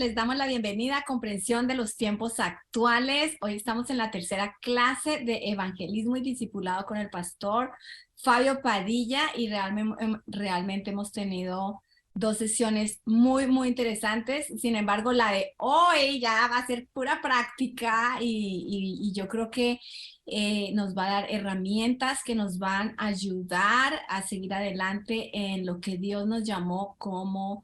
les damos la bienvenida a Comprensión de los Tiempos Actuales. Hoy estamos en la tercera clase de Evangelismo y Discipulado con el pastor Fabio Padilla y realmente hemos tenido dos sesiones muy interesantes. Sin embargo, la de hoy ya va a ser pura práctica y yo creo que nos va a dar herramientas que nos van a ayudar a seguir adelante en lo que Dios nos llamó como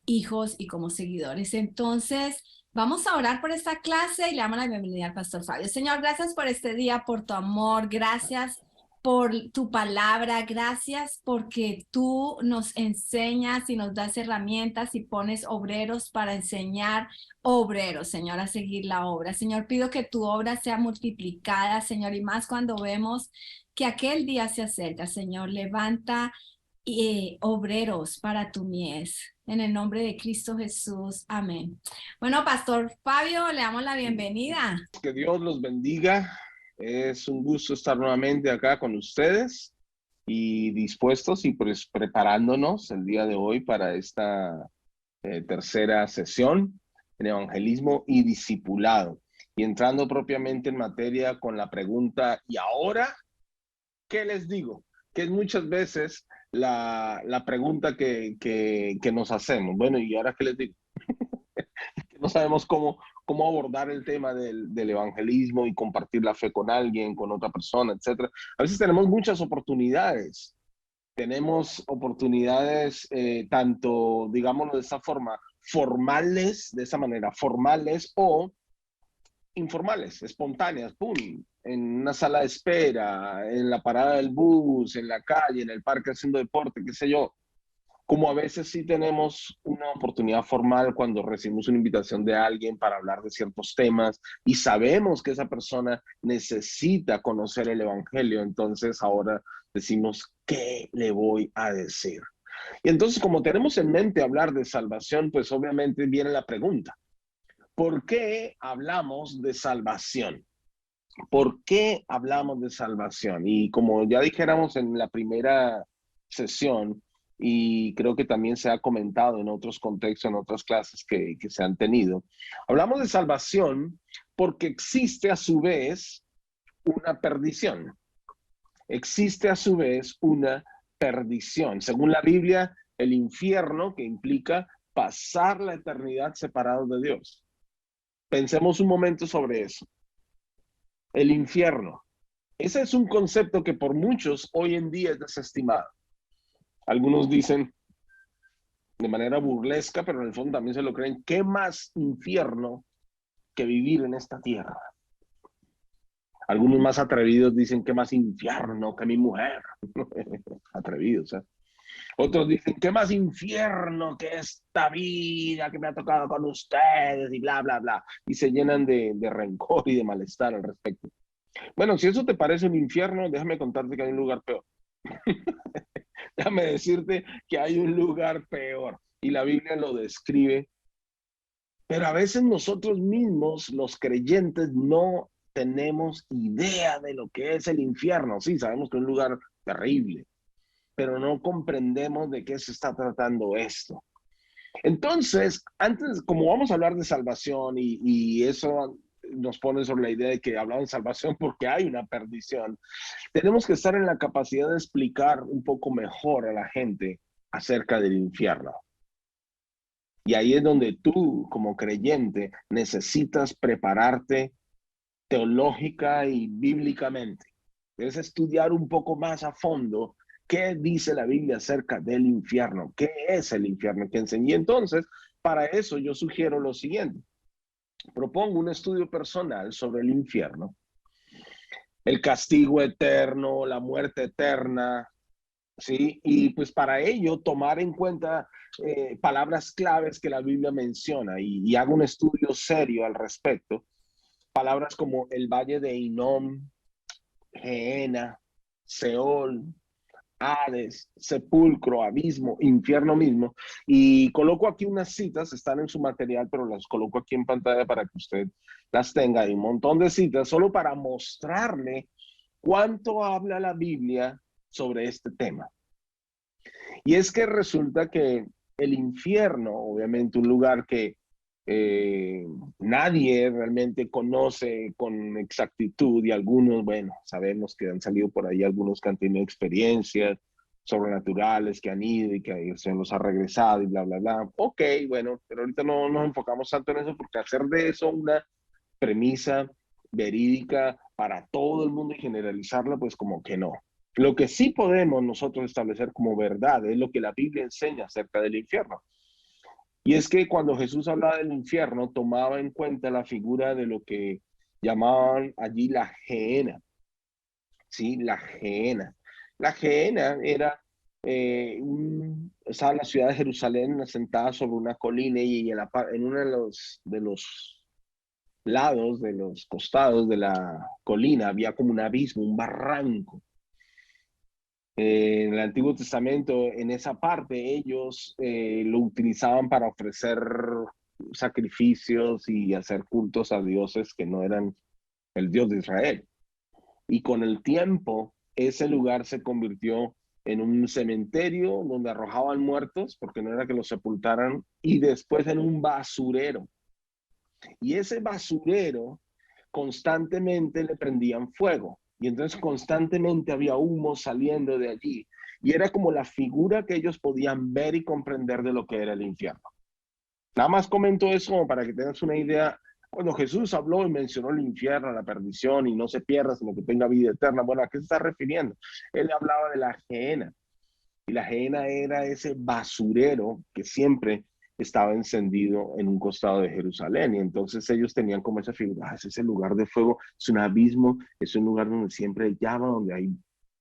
hijos y como seguidores. Entonces, vamos a orar por esta clase y le damos la bienvenida al pastor Fabio. Señor, gracias por este día, por tu amor, gracias por tu palabra, gracias porque tú nos enseñas y nos das herramientas y pones obreros para enseñar obreros, Señor, a seguir la obra. Señor, pido que tu obra sea multiplicada, Señor, y más cuando vemos que aquel día se acerca, Señor, levanta obreros para tu mies. En el nombre de Cristo Jesús. Amén. Bueno, Pastor Fabio, le damos la bienvenida. Que Dios los bendiga. Es un gusto estar nuevamente acá con ustedes y dispuestos y pues preparándonos el día de hoy para esta tercera sesión en evangelismo y discipulado. Y entrando propiamente en materia con la pregunta, ¿y ahora qué les digo? Que es muchas veces la pregunta que nos hacemos. Bueno, ¿y ahora qué les digo? No sabemos cómo abordar el tema del evangelismo y compartir la fe con alguien, con otra persona, etcétera. A veces tenemos muchas oportunidades. Tenemos oportunidades tanto, digámoslo de esta forma, formales, de esa manera, formales o informales, espontáneas, ¡pum! En una sala de espera, en la parada del bus, en la calle, en el parque haciendo deporte, qué sé yo. Como a veces sí tenemos una oportunidad formal cuando recibimos una invitación de alguien para hablar de ciertos temas y sabemos que esa persona necesita conocer el evangelio, entonces ahora decimos, ¿qué le voy a decir? Y entonces, como tenemos en mente hablar de salvación, pues obviamente viene la pregunta, ¿por qué hablamos de salvación? ¿Por qué hablamos de salvación? Y como ya dijéramos en la primera sesión, y creo que también se ha comentado en otros contextos, en otras clases que se han tenido, hablamos de salvación porque existe a su vez una perdición. Existe a su vez una perdición. Según la Biblia, el infierno, que implica pasar la eternidad separados de Dios. Pensemos un momento sobre eso. El infierno. Ese es un concepto que por muchos hoy en día es desestimado. Algunos dicen de manera burlesca, pero en el fondo también se lo creen, ¿qué más infierno que vivir en esta tierra? Algunos más atrevidos dicen, ¿qué más infierno que mi mujer? Atrevidos, ¿eh? Otros dicen, ¿qué más infierno que esta vida que me ha tocado con ustedes? Y bla, bla, bla. Y se llenan de rencor y de malestar al respecto. Bueno, si eso te parece un infierno, déjame contarte que hay un lugar peor. Déjame decirte que hay un lugar peor y la Biblia lo describe, pero a veces nosotros mismos, los creyentes, no tenemos idea de lo que es el infierno. Sí, sabemos que es un lugar terrible, pero no comprendemos de qué se está tratando esto. Entonces, antes, como vamos a hablar de salvación y eso nos pone sobre la idea de que hablamos de salvación porque hay una perdición, tenemos que estar en la capacidad de explicar un poco mejor a la gente acerca del infierno. Y ahí es donde tú, como creyente, necesitas prepararte teológica y bíblicamente. Debes estudiar un poco más a fondo qué dice la Biblia acerca del infierno, qué es el infierno que enseñé. Entonces, para eso yo sugiero lo siguiente. Propongo un estudio personal sobre el infierno, el castigo eterno, la muerte eterna, ¿sí? Y pues para ello tomar en cuenta palabras claves que la Biblia menciona y hago un estudio serio al respecto. Palabras como el valle de Hinnom, Gehenna, Seol, Hades, sepulcro, abismo, infierno mismo. Y coloco aquí unas citas, están en su material, pero las coloco aquí en pantalla para que usted las tenga. Hay un montón de citas solo para mostrarle cuánto habla la Biblia sobre este tema. Y es que resulta que el infierno, obviamente un lugar que Nadie realmente conoce con exactitud y algunos, bueno, sabemos que han salido por ahí algunos que han tenido experiencias sobrenaturales, que han ido y que se los ha regresado y bla, bla, bla. Ok, bueno, pero ahorita no nos enfocamos tanto en eso porque hacer de eso una premisa verídica para todo el mundo y generalizarla, pues como que no. Lo que sí podemos nosotros establecer como verdad es lo que la Biblia enseña acerca del infierno. Y es que cuando Jesús hablaba del infierno, tomaba en cuenta la figura de lo que llamaban allí la gehenna, ¿sí? La gehenna. La gehenna era, estaba en la ciudad de Jerusalén, asentada sobre una colina y en uno de los lados, de los costados de la colina, había como un abismo, un barranco. En el Antiguo Testamento, en esa parte, ellos lo utilizaban para ofrecer sacrificios y hacer cultos a dioses que no eran el Dios de Israel. Y con el tiempo, ese lugar se convirtió en un cementerio donde arrojaban muertos, porque no era que los sepultaran, y después en un basurero. Y ese basurero constantemente le prendían fuego. Y entonces constantemente había humo saliendo de allí. Y era como la figura que ellos podían ver y comprender de lo que era el infierno. Nada más comento eso como para que tengas una idea. Cuando Jesús habló y mencionó el infierno, la perdición y no se pierda, sino que tenga vida eterna, bueno, ¿a qué se está refiriendo? Él hablaba de la gehenna. Y la gehenna era ese basurero que siempre estaba encendido en un costado de Jerusalén. Y entonces ellos tenían como esa figura, es ese lugar de fuego, es un abismo, es un lugar donde siempre hay llama, donde hay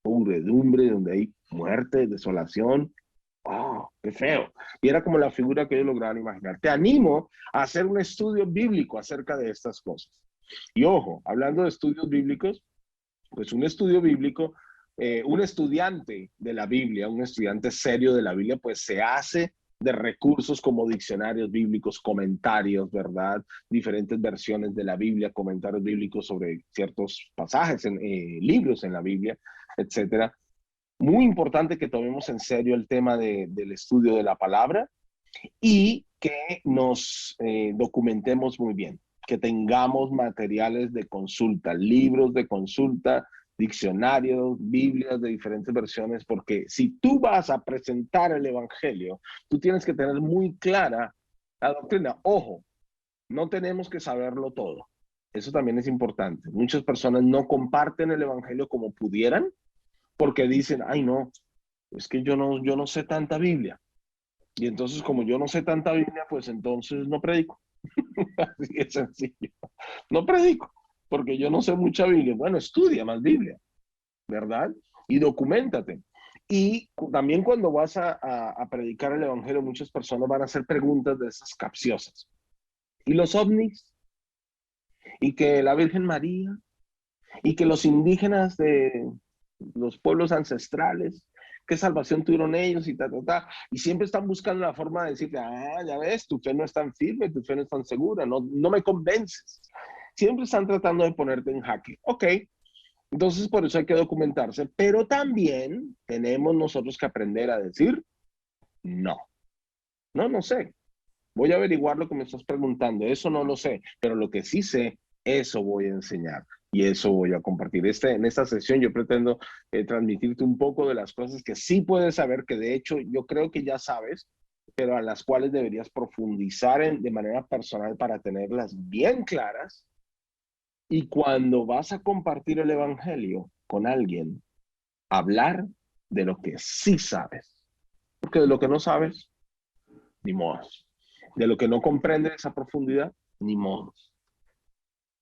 podredumbre, donde hay muerte, desolación. ¡Oh, qué feo! Y era como la figura que ellos lograban imaginar. Te animo a hacer un estudio bíblico acerca de estas cosas. Y ojo, hablando de estudios bíblicos, pues un estudio bíblico, un estudiante de la Biblia, un estudiante serio de la Biblia, pues se hace de recursos como diccionarios bíblicos, comentarios, ¿verdad? Diferentes versiones de la Biblia, comentarios bíblicos sobre ciertos pasajes, libros en la Biblia, etcétera. Muy importante que tomemos en serio el tema del estudio de la palabra y que nos documentemos muy bien, que tengamos materiales de consulta, libros de consulta, diccionarios, Biblias de diferentes versiones, porque si tú vas a presentar el Evangelio, tú tienes que tener muy clara la doctrina. Ojo, no tenemos que saberlo todo. Eso también es importante. Muchas personas no comparten el Evangelio como pudieran porque dicen, ay no, es que yo no sé tanta Biblia. Y entonces, como yo no sé tanta Biblia, pues entonces no predico. Así es sencillo. No predico, porque yo no sé mucha Biblia. Bueno, estudia más Biblia, ¿verdad? Y documentate. Y también cuando vas a predicar el Evangelio, muchas personas van a hacer preguntas de esas capciosas. ¿Y los ovnis? ¿Y que la Virgen María? ¿Y que los indígenas de los pueblos ancestrales? ¿Qué salvación tuvieron ellos? Y ta, ta, ta. Y siempre están buscando la forma de decirte, ah, ya ves, tu fe no es tan firme, tu fe no es tan segura, no me convences. Siempre están tratando de ponerte en jaque. Ok, entonces por eso hay que documentarse, pero también tenemos nosotros que aprender a decir, no, no sé. Voy a averiguar lo que me estás preguntando. Eso no lo sé, pero lo que sí sé, eso voy a enseñar y eso voy a compartir. En esta sesión yo pretendo transmitirte un poco de las cosas que sí puedes saber, que de hecho yo creo que ya sabes, pero a las cuales deberías profundizar de manera personal para tenerlas bien claras. Y cuando vas a compartir el Evangelio con alguien, hablar de lo que sí sabes. Porque de lo que no sabes, ni modo. De lo que no comprendes esa profundidad, ni modo.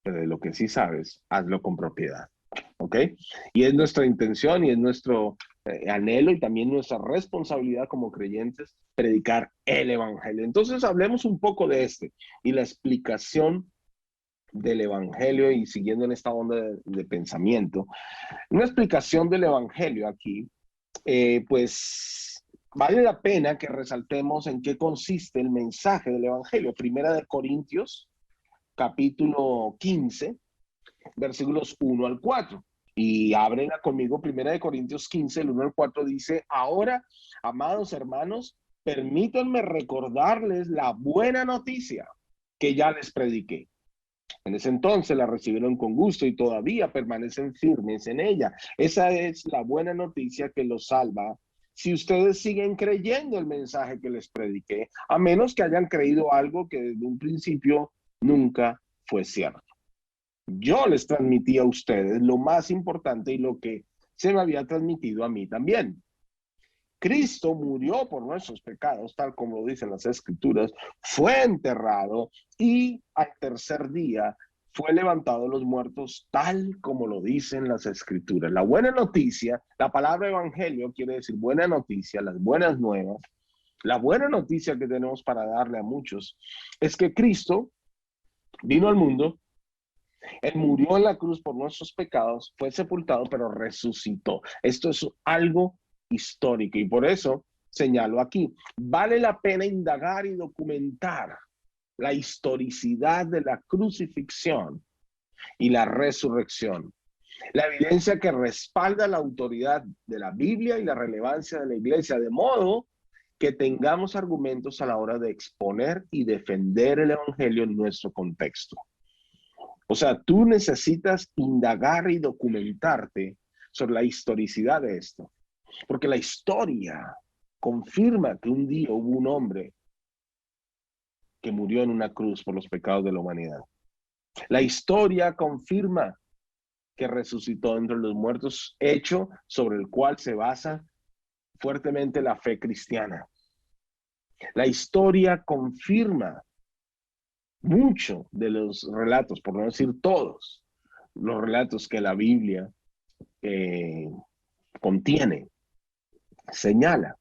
Pero de lo que sí sabes, hazlo con propiedad. ¿Ok? Y es nuestra intención y es nuestro anhelo y también nuestra responsabilidad como creyentes predicar el Evangelio. Entonces hablemos un poco de y la explicación del Evangelio y siguiendo en esta onda de pensamiento. Una explicación del Evangelio aquí, pues vale la pena que resaltemos en qué consiste el mensaje del Evangelio. Primera de Corintios, capítulo 15, versículos 1 al 4. Y ábrenla conmigo, Primera de Corintios 15, el 1 al 4 dice, ahora, amados hermanos, permítanme recordarles la buena noticia que ya les prediqué. En ese entonces la recibieron con gusto y todavía permanecen firmes en ella. Esa es la buena noticia que los salva si ustedes siguen creyendo el mensaje que les prediqué, a menos que hayan creído algo que desde un principio nunca fue cierto. Yo les transmití a ustedes lo más importante y lo que se me había transmitido a mí también. Cristo murió por nuestros pecados, tal como lo dicen las Escrituras, fue enterrado y al tercer día fue levantado de los muertos, tal como lo dicen las Escrituras. La buena noticia, la palabra evangelio quiere decir buena noticia, las buenas nuevas. La buena noticia que tenemos para darle a muchos es que Cristo vino al mundo, Él murió en la cruz por nuestros pecados, fue sepultado, pero resucitó. Esto es algo histórico y por eso señalo aquí, vale la pena indagar y documentar la historicidad de la crucifixión y la resurrección. La evidencia que respalda la autoridad de la Biblia y la relevancia de la iglesia, de modo que tengamos argumentos a la hora de exponer y defender el evangelio en nuestro contexto. O sea, tú necesitas indagar y documentarte sobre la historicidad de esto, porque la historia confirma que un día hubo un hombre que murió en una cruz por los pecados de la humanidad. La historia confirma que resucitó entre los muertos, hecho sobre el cual se basa fuertemente la fe cristiana. La historia confirma mucho de los relatos, por no decir todos, los relatos que la Biblia contiene, señala.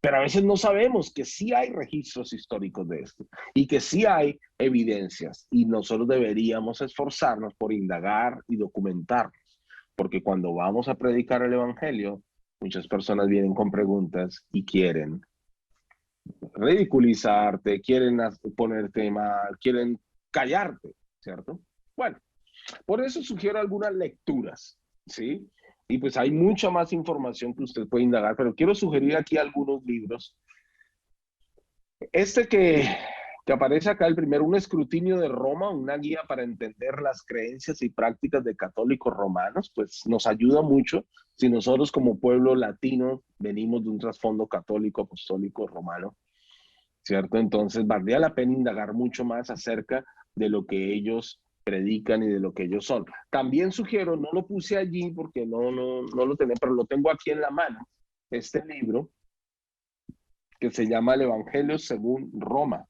Pero a veces no sabemos que sí hay registros históricos de esto y que sí hay evidencias y nosotros deberíamos esforzarnos por indagar y documentarnos, porque cuando vamos a predicar el evangelio, muchas personas vienen con preguntas y quieren ridiculizarte, quieren ponerte mal, quieren callarte, ¿cierto? Bueno, por eso sugiero algunas lecturas, ¿sí? Y pues hay mucha más información que usted puede indagar, pero quiero sugerir aquí algunos libros. Este que aparece acá, el primero, Un escrutinio de Roma, una guía para entender las creencias y prácticas de católicos romanos, pues nos ayuda mucho si nosotros como pueblo latino venimos de un trasfondo católico, apostólico, romano, ¿cierto? Entonces valdría la pena indagar mucho más acerca de lo que ellos predican y de lo que ellos son. También sugiero, no lo puse allí porque no lo tenía, pero lo tengo aquí en la mano, este libro que se llama El Evangelio según Roma.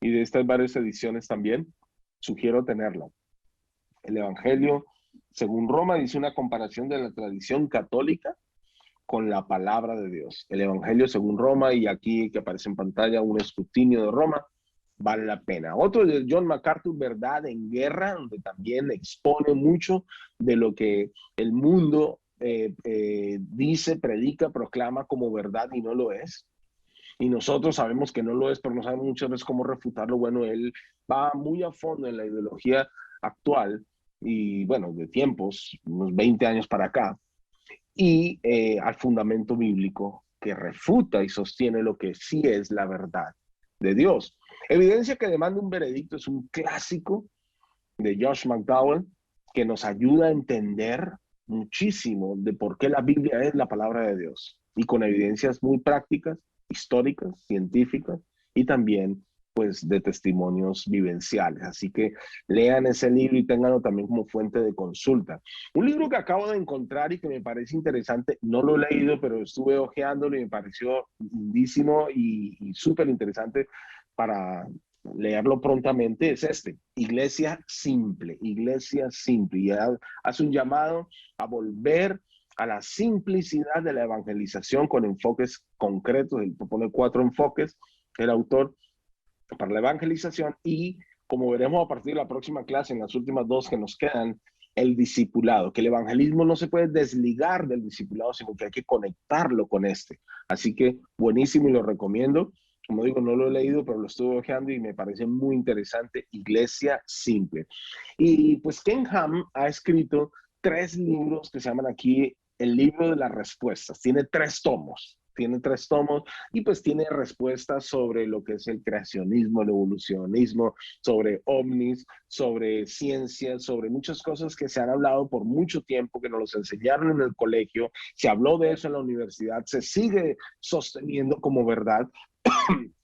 Y de estas varias ediciones también, sugiero tenerla. El Evangelio según Roma dice una comparación de la tradición católica con la palabra de Dios. El Evangelio según Roma, y aquí que aparece en pantalla un escrutinio de Roma, vale la pena. Otro de John MacArthur, Verdad en Guerra, donde también expone mucho de lo que el mundo dice, predica, proclama como verdad y no lo es. Y nosotros sabemos que no lo es, pero no sabemos muchas veces cómo refutarlo. Bueno, él va muy a fondo en la ideología actual y, bueno, de tiempos, unos 20 años para acá, y al fundamento bíblico que refuta y sostiene lo que sí es la verdad de Dios. Evidencia que demanda un veredicto es un clásico de Josh McDowell que nos ayuda a entender muchísimo de por qué la Biblia es la palabra de Dios y con evidencias muy prácticas, históricas, científicas y también pues de testimonios vivenciales. Así que lean ese libro y ténganlo también como fuente de consulta. Un libro que acabo de encontrar y que me parece interesante, no lo he leído, pero estuve hojeándolo y me pareció lindísimo y súper interesante para leerlo prontamente, es este, Iglesia Simple, Iglesia Simple. Y hace un llamado a volver a la simplicidad de la evangelización con enfoques concretos. Él propone 4 enfoques, el autor, para la evangelización y, como veremos a partir de la próxima clase, en las últimas 2 que nos quedan, el discipulado, que el evangelismo no se puede desligar del discipulado, sino que hay que conectarlo con este. Así que buenísimo y lo recomiendo. Como digo, no lo he leído, pero lo estuve hojeando y me parece muy interesante. Iglesia Simple. Y pues Ken Ham ha escrito 3 libros que se llaman aquí el libro de las respuestas. Tiene 3 tomos. tiene 3 tomos y pues tiene respuestas sobre lo que es el creacionismo, el evolucionismo, sobre ovnis, sobre ciencias, sobre muchas cosas que se han hablado por mucho tiempo, que nos los enseñaron en el colegio, se habló de eso en la universidad, se sigue sosteniendo como verdad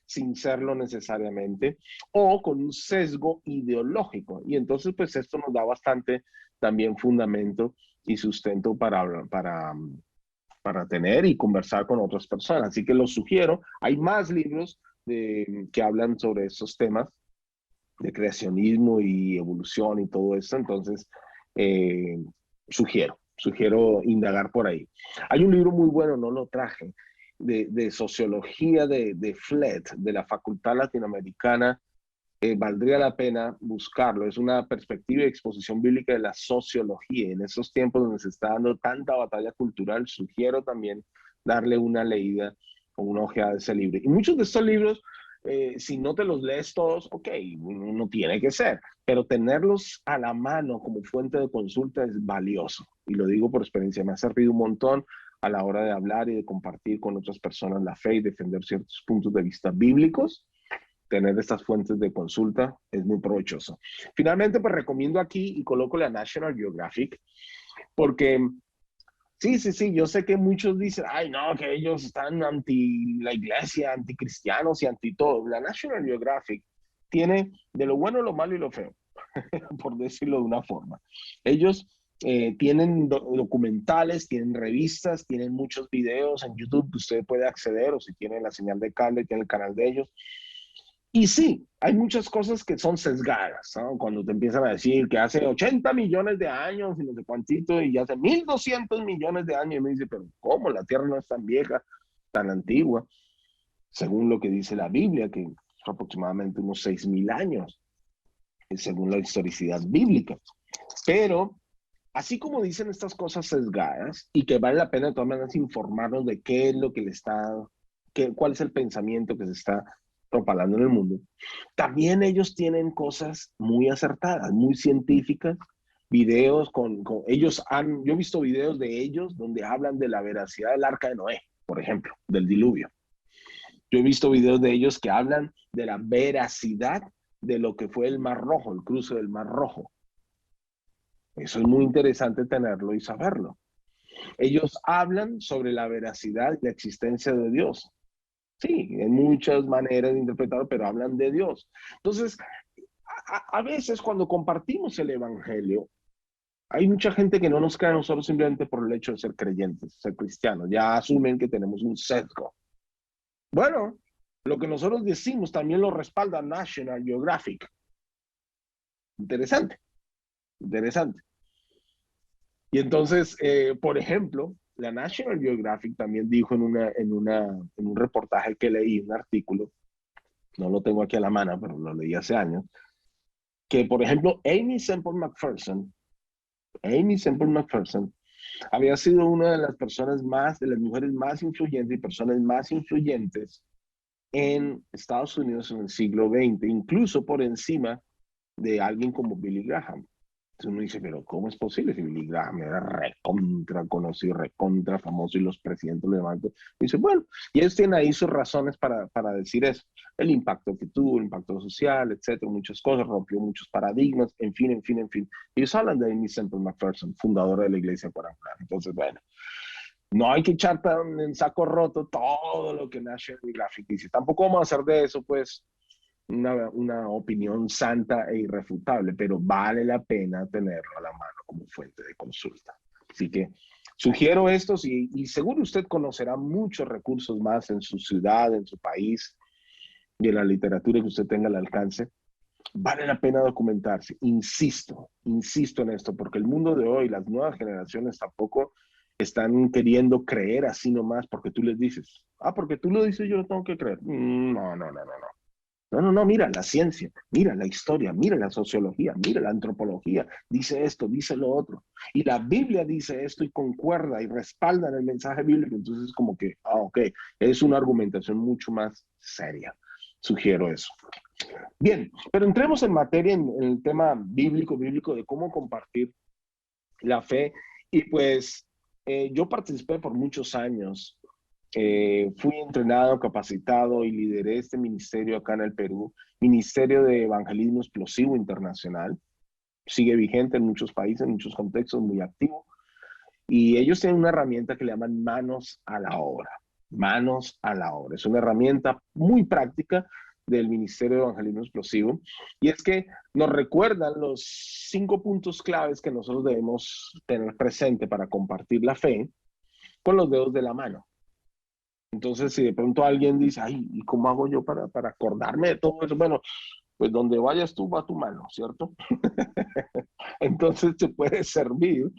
sin serlo necesariamente, o con un sesgo ideológico. Y entonces, pues esto nos da bastante también fundamento y sustento para tener y conversar con otras personas. Así que los sugiero. Hay más libros que hablan sobre estos temas de creacionismo y evolución y todo eso. Entonces, eh, sugiero indagar por ahí. Hay un libro muy bueno, no lo traje, de sociología de FLET, de la Facultad Latinoamericana. Valdría la pena buscarlo. Es una perspectiva y exposición bíblica de la sociología. En esos tiempos donde se está dando tanta batalla cultural, sugiero también darle una leída o una ojeada a ese libro. Y muchos de estos libros, si no te los lees todos, ok, no tiene que ser, pero tenerlos a la mano como fuente de consulta es valioso. Y lo digo por experiencia, me ha servido un montón a la hora de hablar y de compartir con otras personas la fe y defender ciertos puntos de vista bíblicos. Tener estas fuentes de consulta es muy provechoso. Finalmente, pues recomiendo aquí y coloco la National Geographic, porque sí, yo sé que muchos dicen, ay, no, que ellos están anti la iglesia, anticristianos y anti todo. La National Geographic tiene de lo bueno, lo malo y lo feo, por decirlo de una forma. Ellos tienen documentales, tienen revistas, tienen muchos videos en YouTube que usted puede acceder, o si tiene la señal de cable, tiene el canal de ellos. Y sí, hay muchas cosas que son sesgadas, ¿no? Cuando te empiezan a decir que hace 80 millones de años y no sé cuántito, y hace 1200 millones de años, y me dice, pero ¿cómo? La Tierra no es tan vieja, tan antigua, según lo que dice la Biblia, que es aproximadamente unos 6000 años, según la historicidad bíblica. Pero, así como dicen estas cosas sesgadas, y que vale la pena de todas maneras informarnos de qué es lo que le está, cuál es el pensamiento que se está propalando en el mundo, también ellos tienen cosas muy acertadas, muy científicas, videos yo he visto videos de ellos donde hablan de la veracidad del arca de Noé, por ejemplo, del diluvio. Yo he visto videos de ellos que hablan de la veracidad de lo que fue el Mar Rojo, el cruce del Mar Rojo. Eso es muy interesante tenerlo y saberlo. Ellos hablan sobre la veracidad y la existencia de Dios. Sí, hay muchas maneras de interpretarlo, pero hablan de Dios. Entonces, a veces cuando compartimos el Evangelio, hay mucha gente que no nos cree a nosotros simplemente por el hecho de ser creyentes, ser cristianos. Ya asumen que tenemos un sesgo. Bueno, lo que nosotros decimos también lo respalda National Geographic. Interesante, interesante. Y entonces, por ejemplo, la National Geographic también dijo en un reportaje que leí, un artículo, no lo tengo aquí a la mano, pero lo leí hace años, que, por ejemplo, Amy Semple McPherson había sido una de de las mujeres más influyentes y personas más influyentes en Estados Unidos en el siglo XX, incluso por encima de alguien como Billy Graham. Entonces uno dice, pero ¿cómo es posible si Billy Graham era recontra conocido, recontra famoso y los presidentes lo levantan? Dice, bueno, y ellos tienen ahí sus razones para decir eso. El impacto que tuvo, el impacto social, etcétera, muchas cosas, rompió muchos paradigmas, en fin. Ellos hablan de Amy Semple McPherson, fundadora de la Iglesia Cuadrangular. Entonces, bueno, no hay que echar en saco roto todo lo que National Geographic dice. Tampoco vamos a hacer de eso, pues, una opinión santa e irrefutable, pero vale la pena tenerlo a la mano como fuente de consulta. Así que sugiero estos y seguro usted conocerá muchos recursos más en su ciudad, en su país y en la literatura que usted tenga al alcance. Vale la pena documentarse. Insisto en esto, porque el mundo de hoy, las nuevas generaciones tampoco están queriendo creer así nomás porque tú les dices, porque tú lo dices, yo lo tengo que creer. No, mira la ciencia, mira la historia, mira la sociología, mira la antropología, dice esto, dice lo otro. Y la Biblia dice esto y concuerda y respalda en el mensaje bíblico. Entonces, como que, ok, es una argumentación mucho más seria. Sugiero eso. Bien, pero entremos en materia en el tema bíblico de cómo compartir la fe. Y pues yo participé por muchos años Fui entrenado, capacitado y lideré este ministerio acá en el Perú, Ministerio de Evangelismo Explosivo Internacional. Sigue vigente en muchos países, en muchos contextos, muy activo. Y ellos tienen una herramienta que le llaman manos a la obra. Manos a la obra. Es una herramienta muy práctica del Ministerio de Evangelismo Explosivo. Y es que nos recuerdan los 5 puntos claves que nosotros debemos tener presente para compartir la fe con los dedos de la mano. Entonces, si de pronto alguien dice, ay, ¿y cómo hago yo para acordarme de todo eso? Bueno, pues donde vayas tú va tu mano, ¿cierto? Entonces te puede servir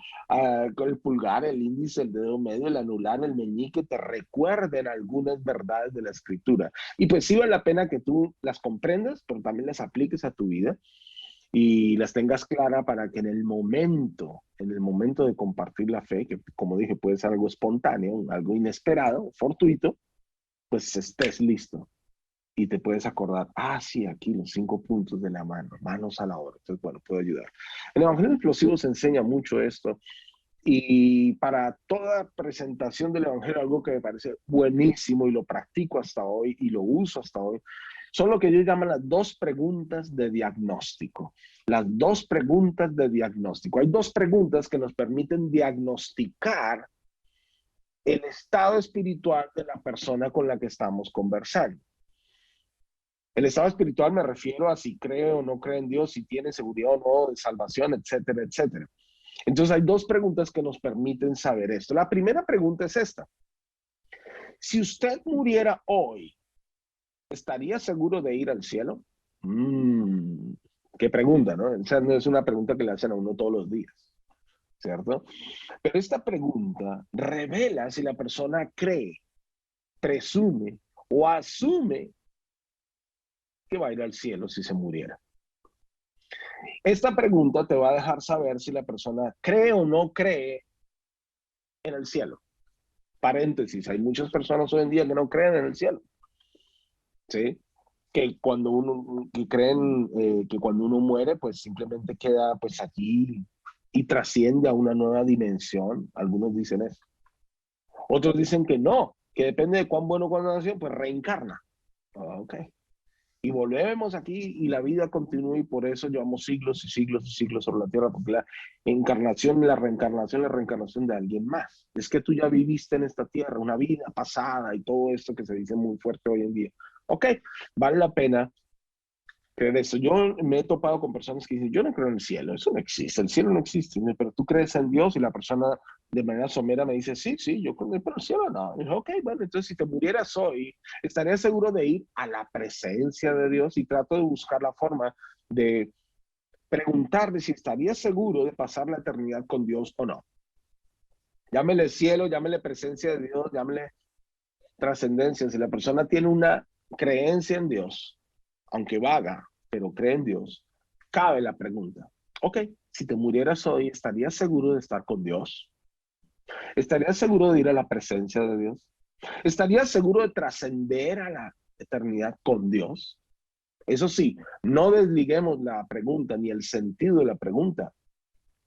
con el pulgar, el índice, el dedo medio, el anular, el meñique, te recuerden algunas verdades de la escritura. Y pues sí vale la pena que tú las comprendas, pero también las apliques a tu vida y las tengas claras para que en el momento de compartir la fe, que como dije puede ser algo espontáneo, algo inesperado, fortuito, pues estés listo y te puedes acordar, sí, aquí los 5 puntos de la mano, manos a la obra. Entonces, bueno, puedo ayudar. En el Evangelio Explosivo se enseña mucho esto y para toda presentación del Evangelio, algo que me parece buenísimo y lo practico hasta hoy y lo uso hasta hoy, son lo que ellos llaman las 2 preguntas de diagnóstico. Las 2 preguntas de diagnóstico. Hay 2 preguntas que nos permiten diagnosticar el estado espiritual de la persona con la que estamos conversando. El estado espiritual me refiero a si cree o no cree en Dios, si tiene seguridad o no de salvación, etcétera, etcétera. Entonces hay 2 preguntas que nos permiten saber esto. La primera pregunta es esta. Si usted muriera hoy, ¿estaría seguro de ir al cielo? Qué pregunta, ¿no? Esa no es una pregunta que le hacen a uno todos los días, ¿cierto? Pero esta pregunta revela si la persona cree, presume o asume que va a ir al cielo si se muriera. Esta pregunta te va a dejar saber si la persona cree o no cree en el cielo. Paréntesis, hay muchas personas hoy en día que no creen en el cielo. ¿Sí? Que cuando uno, que creen que cuando uno muere, pues simplemente queda pues aquí y trasciende a una nueva dimensión. Algunos dicen eso. Otros dicen que no, que depende de cuán bueno o cuán nació, pues reencarna. Ok. Y volvemos aquí y la vida continúa y por eso llevamos siglos y siglos y siglos sobre la tierra, porque la encarnación y la reencarnación de alguien más. Es que tú ya viviste en esta tierra una vida pasada y todo esto que se dice muy fuerte hoy en día. Ok, vale la pena creer eso. Yo me he topado con personas que dicen, yo no creo en el cielo, eso no existe, el cielo no existe, pero tú crees en Dios y la persona de manera somera me dice, sí, sí, yo creo, pero el cielo no. Y dije, ok, bueno, entonces si te murieras hoy, estaría seguro de ir a la presencia de Dios y trato de buscar la forma de preguntarle si estaría seguro de pasar la eternidad con Dios o no. Llámele cielo, llámele presencia de Dios, llámele trascendencia. Si la persona tiene una creencia en Dios, aunque vaga, pero cree en Dios, cabe la pregunta, ok, si te murieras hoy, ¿estarías seguro de estar con Dios? ¿Estarías seguro de ir a la presencia de Dios? ¿Estarías seguro de trascender a la eternidad con Dios? Eso sí, no desliguemos la pregunta ni el sentido de la pregunta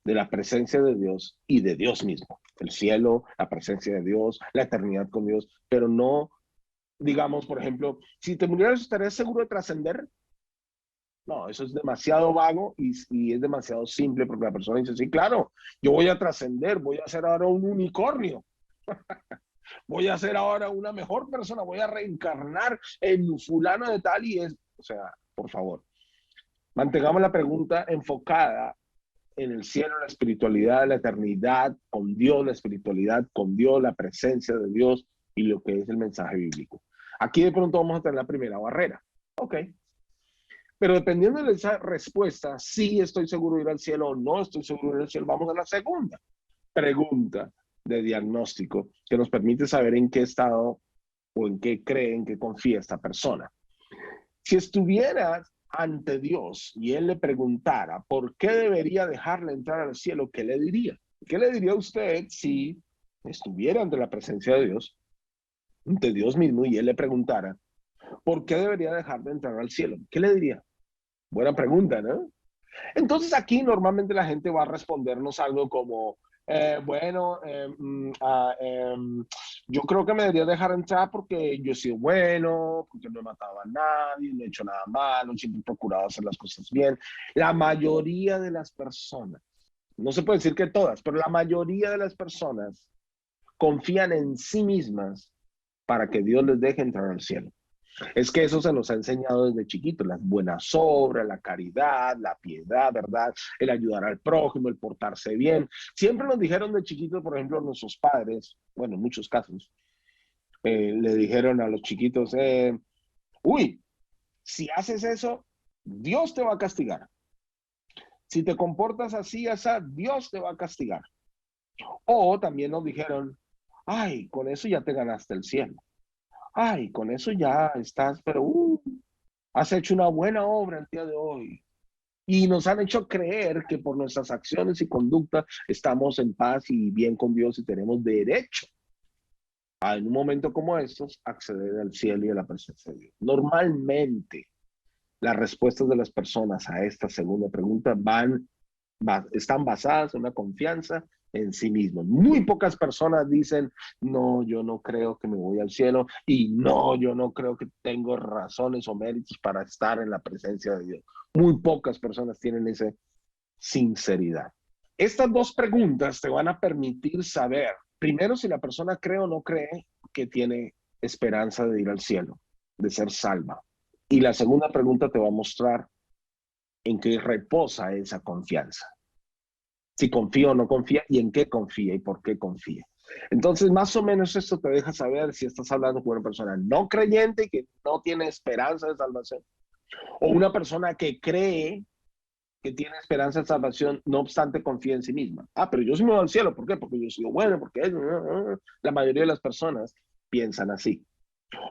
de la presencia de Dios y de Dios mismo. El cielo, la presencia de Dios, la eternidad con Dios, pero no digamos, por ejemplo, si te murieras, ¿estarías seguro de trascender? No, eso es demasiado vago y es demasiado simple porque la persona dice, sí, claro, yo voy a trascender, voy a ser ahora un unicornio, voy a ser ahora una mejor persona, voy a reencarnar en fulano de tal y es, o sea, por favor, mantengamos la pregunta enfocada en el cielo, la espiritualidad, la eternidad, con Dios, la espiritualidad, con Dios, la presencia de Dios y lo que es el mensaje bíblico. Aquí de pronto vamos a tener la primera barrera. Ok. Pero dependiendo de esa respuesta, sí estoy seguro de ir al cielo o no estoy seguro de ir al cielo, vamos a la segunda pregunta de diagnóstico que nos permite saber en qué estado o en qué cree, en qué confía esta persona. Si estuviera ante Dios y Él le preguntara por qué debería dejarle entrar al cielo, ¿qué le diría? ¿Qué le diría a usted si estuviera ante la presencia de Dios, ante Dios mismo, y Él le preguntara por qué debería dejar de entrar al cielo? ¿Qué le diría? Buena pregunta, ¿no? Entonces aquí normalmente la gente va a respondernos algo como, Yo creo que me debería dejar entrar porque yo he sido bueno, porque no he matado a nadie, no he hecho nada malo, siempre he procurado hacer las cosas bien. La mayoría de las personas, no se puede decir que todas, pero la mayoría de las personas confían en sí mismas para que Dios les deje entrar al cielo. Es que eso se nos ha enseñado desde chiquitos, las buenas obras, la caridad, la piedad, ¿verdad? El ayudar al prójimo, el portarse bien. Siempre nos dijeron de chiquitos, por ejemplo, nuestros padres, bueno, en muchos casos, le dijeron a los chiquitos, uy, si haces eso, Dios te va a castigar. Si te comportas así, así, Dios te va a castigar. O también nos dijeron, ay, con eso ya te ganaste el cielo. Ay, con eso ya estás, pero has hecho una buena obra el día de hoy. Y nos han hecho creer que por nuestras acciones y conducta estamos en paz y bien con Dios y tenemos derecho a, en un momento como estos, acceder al cielo y a la presencia de Dios. Normalmente, las respuestas de las personas a esta segunda pregunta están basadas en una confianza en sí mismos. Muy pocas personas dicen, no, yo no creo que me voy al cielo y no, yo no creo que tengo razones o méritos para estar en la presencia de Dios. Muy pocas personas tienen esa sinceridad. Estas dos preguntas te van a permitir saber, primero, si la persona cree o no cree que tiene esperanza de ir al cielo, de ser salva. Y la segunda pregunta te va a mostrar en qué reposa esa confianza. Si confía o no confía y en qué confía y por qué confía. Entonces, más o menos esto te deja saber si estás hablando con una persona no creyente que no tiene esperanza de salvación o una persona que cree que tiene esperanza de salvación, no obstante confía en sí misma. Ah, pero yo sí me voy al cielo, ¿por qué? Porque yo soy bueno, porque la mayoría de las personas piensan así.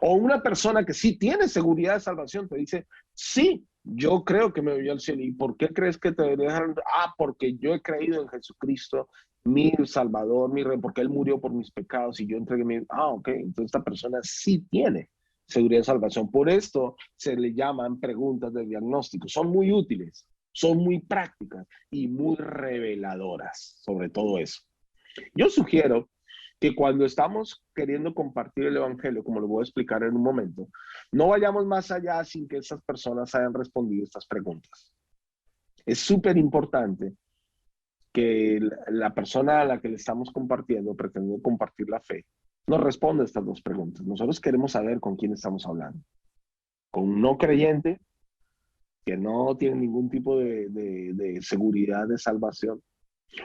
O una persona que sí tiene seguridad de salvación te dice, sí, yo creo que me voy al cielo. ¿Y por qué crees que te dejaron? Ah, porque yo he creído en Jesucristo, mi Salvador, mi Rey, porque Él murió por mis pecados y yo entregué mi... Ah, ok, entonces esta persona sí tiene seguridad de salvación. Por esto se le llaman preguntas de diagnóstico. Son muy útiles, son muy prácticas y muy reveladoras sobre todo eso. Yo sugiero que cuando estamos queriendo compartir el Evangelio, como lo voy a explicar en un momento, no vayamos más allá sin que esas personas hayan respondido estas preguntas. Es súper importante que la persona a la que le estamos compartiendo, pretendiendo compartir la fe, nos responda estas dos preguntas. Nosotros queremos saber con quién estamos hablando. Con un no creyente que no tiene ningún tipo de seguridad de salvación,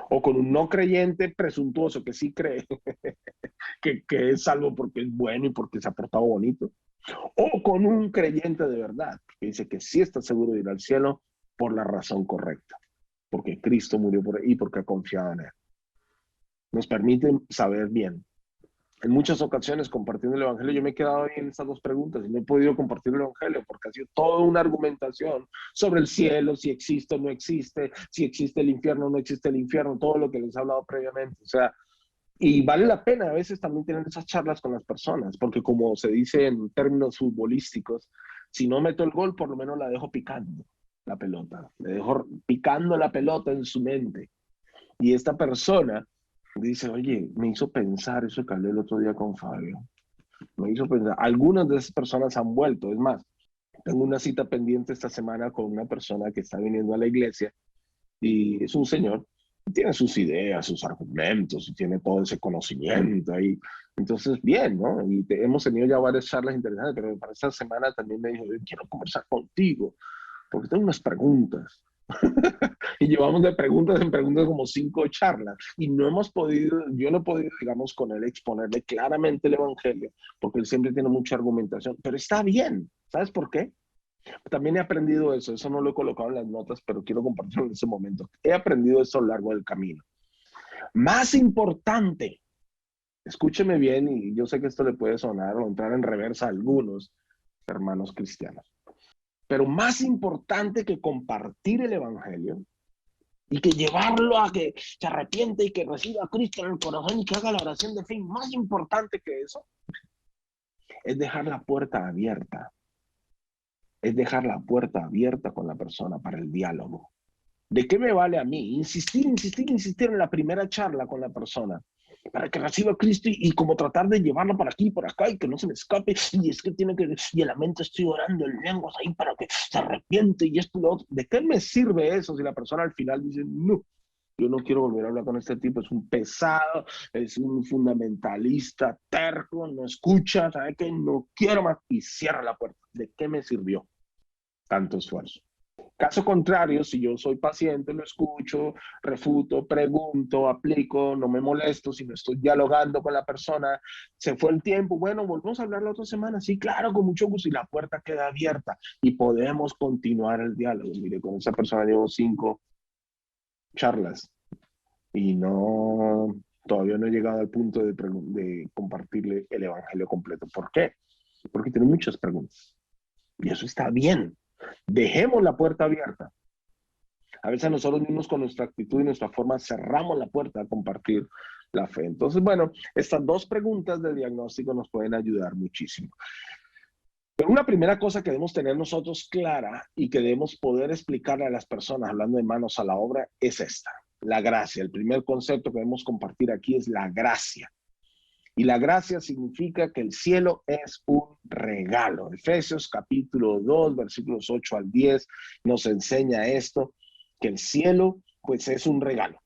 o con un no creyente presuntuoso que sí cree que es salvo porque es bueno y porque se ha portado bonito, o con un creyente de verdad que dice que sí está seguro de ir al cielo por la razón correcta, porque Cristo murió por él y porque ha confiado en él. Nos permite saber bien. En muchas ocasiones compartiendo el Evangelio yo me he quedado ahí en estas dos preguntas y no he podido compartir el Evangelio porque ha sido toda una argumentación sobre el cielo, si existe o no existe, si existe el infierno o no existe el infierno, todo lo que les he hablado previamente. O sea, y vale la pena a veces también tener esas charlas con las personas, porque como se dice en términos futbolísticos, si no meto el gol, por lo menos la dejo picando la pelota, le dejo picando la pelota en su mente. Y esta persona dice, oye, me hizo pensar eso que hablé el otro día con Fabio. Me hizo pensar, algunas de esas personas han vuelto, es más, tengo una cita pendiente esta semana con una persona que está viniendo a la iglesia y es un señor, tiene sus ideas, sus argumentos y tiene todo ese conocimiento ahí. Entonces, bien, ¿no? Y hemos tenido ya varias charlas interesantes, pero para esta semana también me dijo, quiero conversar contigo porque tengo unas preguntas. Y llevamos de preguntas en preguntas como 5 charlas y no hemos podido, yo no he podido, digamos, con él exponerle claramente el Evangelio, porque él siempre tiene mucha argumentación, pero está bien. ¿Sabes por qué? También he aprendido eso no lo he colocado en las notas, pero quiero compartirlo en ese momento. He aprendido eso a lo largo del camino. Más importante, escúcheme bien, y yo sé que esto le puede sonar o entrar en reversa a algunos hermanos cristianos, pero más importante que compartir el Evangelio y que llevarlo a que se arrepiente y que reciba a Cristo en el corazón y que haga la oración de fe, más importante que eso, es dejar la puerta abierta. Es dejar la puerta abierta con la persona para el diálogo. ¿De qué me vale a mí insistir en la primera charla con la persona para que reciba a Cristo y como tratar de llevarlo para aquí, por acá y que no se me escape? Y es que tiene que, y en la mente estoy orando en lenguas ahí para que se arrepiente y esto y lo otro. ¿De qué me sirve eso si la persona al final dice, no, yo no quiero volver a hablar con este tipo, es un pesado, es un fundamentalista, terco, no escucha, sabe que no quiero más y cierra la puerta? ¿De qué me sirvió tanto esfuerzo? Caso contrario, si yo soy paciente, lo escucho, refuto, pregunto, aplico, no me molesto, si no estoy dialogando con la persona, se fue el tiempo, bueno, volvemos a hablar la otra semana, sí, claro, con mucho gusto, y la puerta queda abierta y podemos continuar el diálogo. Mire, con esa persona llevo 5 charlas y no, todavía no he llegado al punto de compartirle el evangelio completo. ¿Por qué? Porque tiene muchas preguntas y eso está bien. Dejemos la puerta abierta. A veces nosotros mismos con nuestra actitud y nuestra forma cerramos la puerta a compartir la fe. Entonces, bueno, estas 2 preguntas de diagnóstico nos pueden ayudar muchísimo. Pero una primera cosa que debemos tener nosotros clara y que debemos poder explicarle a las personas hablando de manos a la obra es esta, la gracia. El primer concepto que debemos compartir aquí es la gracia. Y la gracia significa que el cielo es un regalo. Efesios capítulo 2, versículos 8 al 10 nos enseña esto, que el cielo pues es un regalo.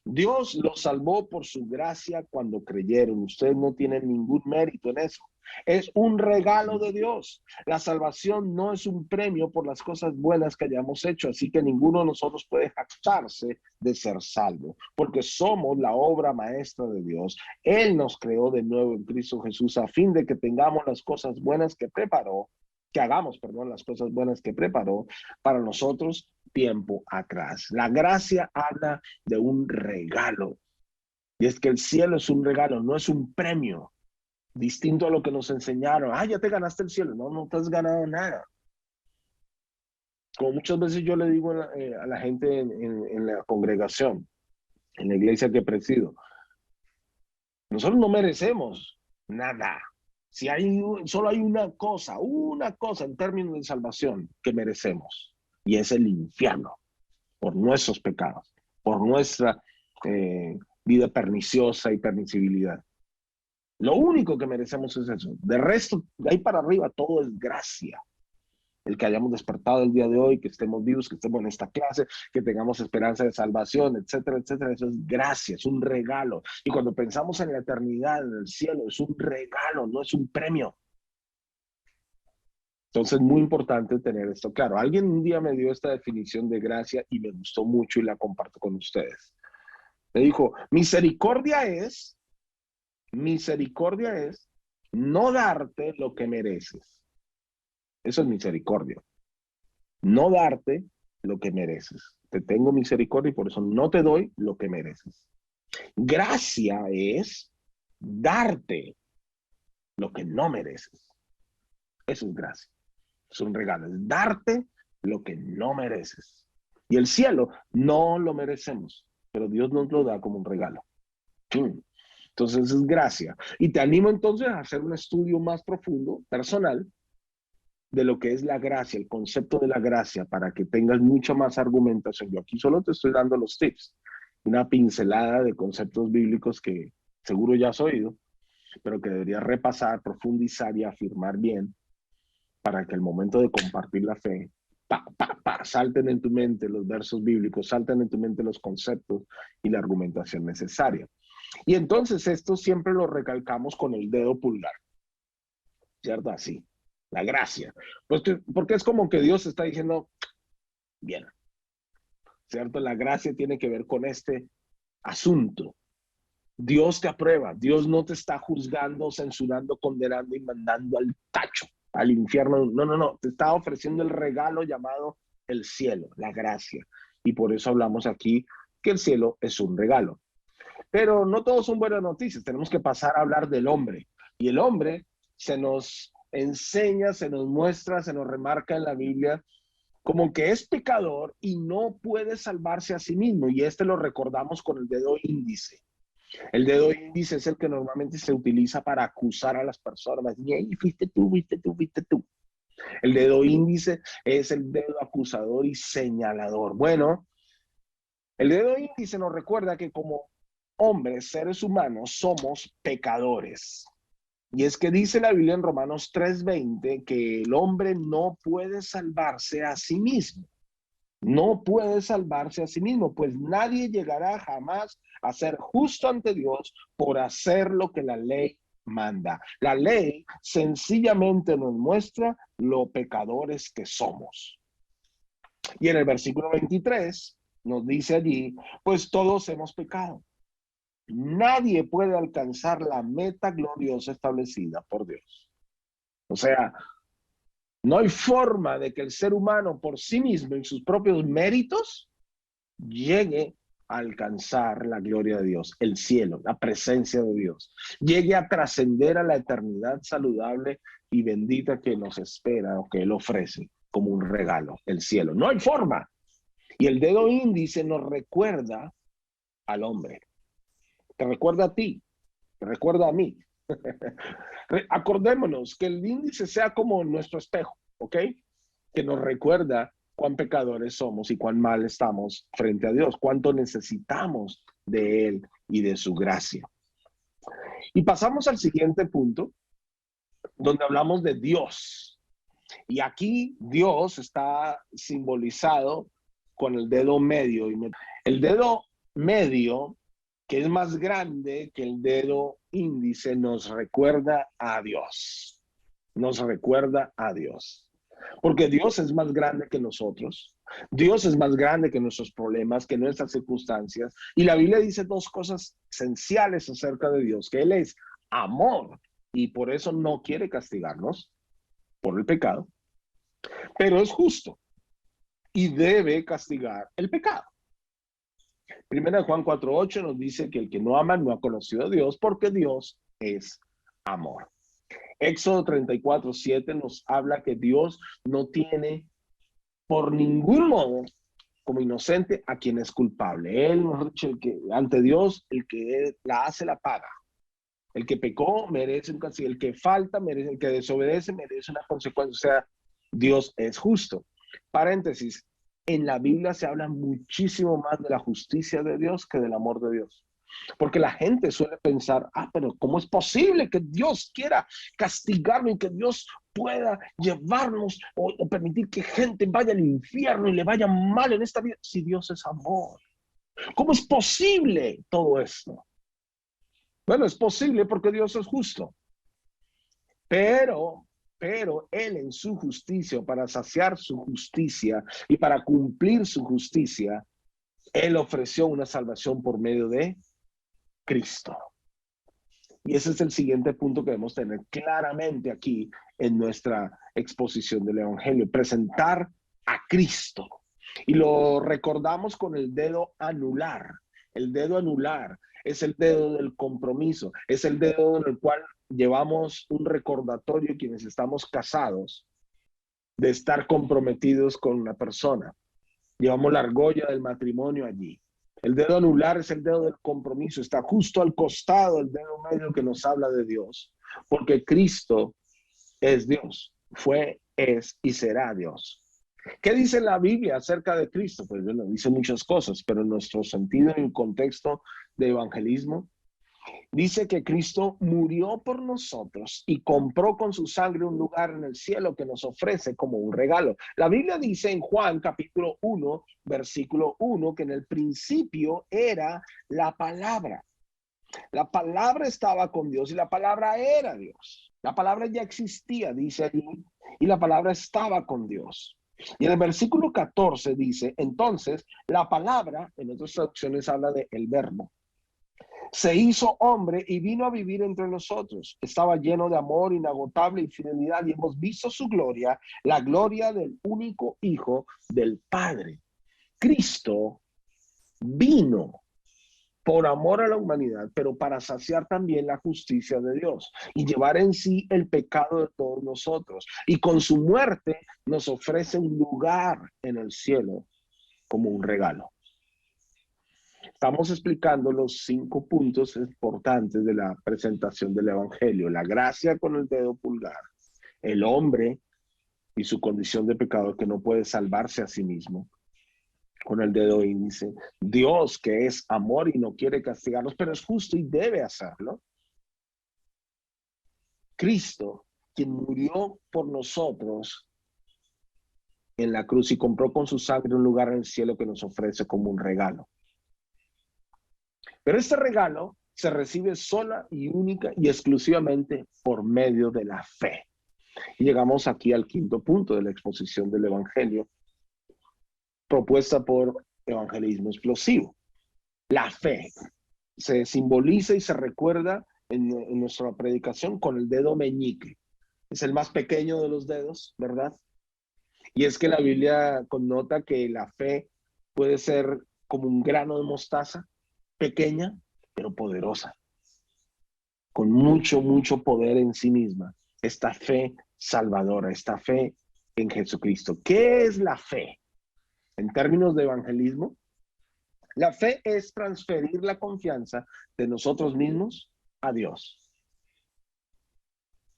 Dios los salvó por su gracia cuando creyeron. Ustedes no tienen ningún mérito en eso. Es un regalo de Dios. La salvación no es un premio por las cosas buenas que hayamos hecho, así que ninguno de nosotros puede jactarse de ser salvo, porque somos la obra maestra de Dios. Él nos creó de nuevo en Cristo Jesús a fin de que tengamos las cosas buenas que preparó, que hagamos, perdón, las cosas buenas que preparó para nosotros tiempo atrás. La gracia habla de un regalo. Y es que el cielo es un regalo, no es un premio. Distinto a lo que nos enseñaron. Ah, ya te ganaste el cielo. No, no te has ganado nada. Como muchas veces yo le digo a la gente en la congregación, en la iglesia que presido, nosotros no merecemos nada. Si hay, solo hay una cosa en términos de salvación que merecemos, y es el infierno, por nuestros pecados, por nuestra vida perniciosa y permisibilidad. Lo único que merecemos es eso. De resto, de ahí para arriba, todo es gracia. El que hayamos despertado el día de hoy, que estemos vivos, que estemos en esta clase, que tengamos esperanza de salvación, etcétera, etcétera. Eso es gracia, es un regalo. Y cuando pensamos en la eternidad, en el cielo, es un regalo, no es un premio. Entonces, muy importante tener esto claro. Alguien un día me dio esta definición de gracia y me gustó mucho y la comparto con ustedes. Me dijo, misericordia es no darte lo que mereces. Eso es misericordia. No darte lo que mereces. Te tengo misericordia y por eso no te doy lo que mereces. Gracia es darte lo que no mereces. Eso es gracia. Es un regalo. Es darte lo que no mereces. Y el cielo no lo merecemos, pero Dios nos lo da como un regalo. Entonces es gracia. Y te animo entonces a hacer un estudio más profundo, personal, de lo que es la gracia, el concepto de la gracia, para que tengas mucha más argumentación. Yo aquí solo te estoy dando los tips, una pincelada de conceptos bíblicos que seguro ya has oído, pero que deberías repasar, profundizar y afirmar bien para que el momento de compartir la fe, salten en tu mente los versos bíblicos, salten en tu mente los conceptos y la argumentación necesaria. Y entonces esto siempre lo recalcamos con el dedo pulgar, ¿cierto? Así, la gracia. Pues porque es como que Dios está diciendo, bien, ¿cierto? La gracia tiene que ver con este asunto. Dios te aprueba, Dios no te está juzgando, censurando, condenando y mandando al tacho, al infierno. No, no, no, te está ofreciendo el regalo llamado el cielo, la gracia. Y por eso hablamos aquí que el cielo es un regalo. Pero no todos son buenas noticias, tenemos que pasar a hablar del hombre. Y el hombre se nos enseña, se nos muestra, se nos remarca en la Biblia como que es pecador y no puede salvarse a sí mismo. Y lo recordamos con el dedo índice. El dedo índice es el que normalmente se utiliza para acusar a las personas. Y ahí fuiste tú, fuiste tú, fuiste tú. El dedo índice es el dedo acusador y señalador. Bueno, el dedo índice nos recuerda que como hombres, seres humanos, somos pecadores. Y es que dice la Biblia en Romanos 3:20 que el hombre no puede salvarse a sí mismo. No puede salvarse a sí mismo, pues nadie llegará jamás a ser justo ante Dios por hacer lo que la ley manda. La ley sencillamente nos muestra lo pecadores que somos. Y en el versículo 23 nos dice allí, pues todos hemos pecado. Nadie puede alcanzar la meta gloriosa establecida por Dios. O sea, no hay forma de que el ser humano por sí mismo, en sus propios méritos, llegue a alcanzar la gloria de Dios, el cielo, la presencia de Dios. Llegue a trascender a la eternidad saludable y bendita que nos espera o que Él ofrece como un regalo, el cielo. No hay forma. Y el dedo índice nos recuerda al hombre. Te recuerda a ti, te recuerda a mí. Acordémonos que el índice sea como nuestro espejo, ¿ok? Que nos recuerda cuán pecadores somos y cuán mal estamos frente a Dios, cuánto necesitamos de Él y de su gracia. Y pasamos al siguiente punto, donde hablamos de Dios. Y aquí Dios está simbolizado con el dedo medio. El dedo medio, que es más grande que el dedo índice, nos recuerda a Dios. Nos recuerda a Dios. Porque Dios es más grande que nosotros. Dios es más grande que nuestros problemas, que nuestras circunstancias. Y la Biblia dice dos cosas esenciales acerca de Dios, que Él es amor y por eso no quiere castigarnos por el pecado, pero es justo y debe castigar el pecado. Primera de Juan 4:8 nos dice que el que no ama no ha conocido a Dios porque Dios es amor. Éxodo 34:7 nos habla que Dios no tiene por ningún modo como inocente a quien es culpable. Él, el que ante Dios, el que la hace la paga. El que pecó merece un castigo, el que falta merece, el que desobedece merece una consecuencia. O sea, Dios es justo. Paréntesis, en la Biblia se habla muchísimo más de la justicia de Dios que del amor de Dios. Porque la gente suele pensar, pero ¿cómo es posible que Dios quiera castigarnos y que Dios pueda llevarnos o permitir que gente vaya al infierno y le vaya mal en esta vida si Dios es amor? ¿Cómo es posible todo esto? Bueno, es posible porque Dios es justo, pero Él en su justicia, para saciar su justicia y para cumplir su justicia, Él ofreció una salvación por medio de Cristo. Y ese es el siguiente punto que debemos tener claramente aquí en nuestra exposición del Evangelio, presentar a Cristo. Y lo recordamos con el dedo anular. El dedo anular es el dedo del compromiso, es el dedo en el cual llevamos un recordatorio quienes estamos casados de estar comprometidos con una persona. Llevamos la argolla del matrimonio allí. El dedo anular es el dedo del compromiso, está justo al costado del dedo medio que nos habla de Dios, porque Cristo es Dios, fue, es y será Dios. ¿Qué dice la Biblia acerca de Cristo? Pues bueno, dice muchas cosas, pero en nuestro sentido y en contexto de evangelismo, dice que Cristo murió por nosotros y compró con su sangre un lugar en el cielo que nos ofrece como un regalo. La Biblia dice en Juan capítulo 1, versículo 1, que en el principio era la palabra. La palabra estaba con Dios y la palabra era Dios. La palabra ya existía, dice allí, y la palabra estaba con Dios. Y en el versículo 14 dice, entonces, la palabra, en otras traducciones habla de el verbo, se hizo hombre y vino a vivir entre nosotros. Estaba lleno de amor inagotable y fidelidad y hemos visto su gloria, la gloria del único Hijo del Padre. Cristo vino por amor a la humanidad, pero para saciar también la justicia de Dios y llevar en sí el pecado de todos nosotros. Y con su muerte nos ofrece un lugar en el cielo como un regalo. Estamos explicando los 5 puntos importantes de la presentación del Evangelio. La gracia con el dedo pulgar, el hombre y su condición de pecador, que no puede salvarse a sí mismo, con el dedo índice. Dios, que es amor y no quiere castigarnos, pero es justo y debe hacerlo. Cristo, quien murió por nosotros en la cruz y compró con su sangre un lugar en el cielo que nos ofrece como un regalo. Pero este regalo se recibe sola y única y exclusivamente por medio de la fe. Y llegamos aquí al quinto punto de la exposición del Evangelio, propuesta por Evangelismo Explosivo. La fe se simboliza y se recuerda en nuestra predicación con el dedo meñique. Es el más pequeño de los dedos, ¿verdad? Y es que la Biblia connota que la fe puede ser como un grano de mostaza, pequeña, pero poderosa, con mucho, mucho poder en sí misma. Esta fe salvadora, esta fe en Jesucristo. ¿Qué es la fe? En términos de evangelismo, la fe es transferir la confianza de nosotros mismos a Dios.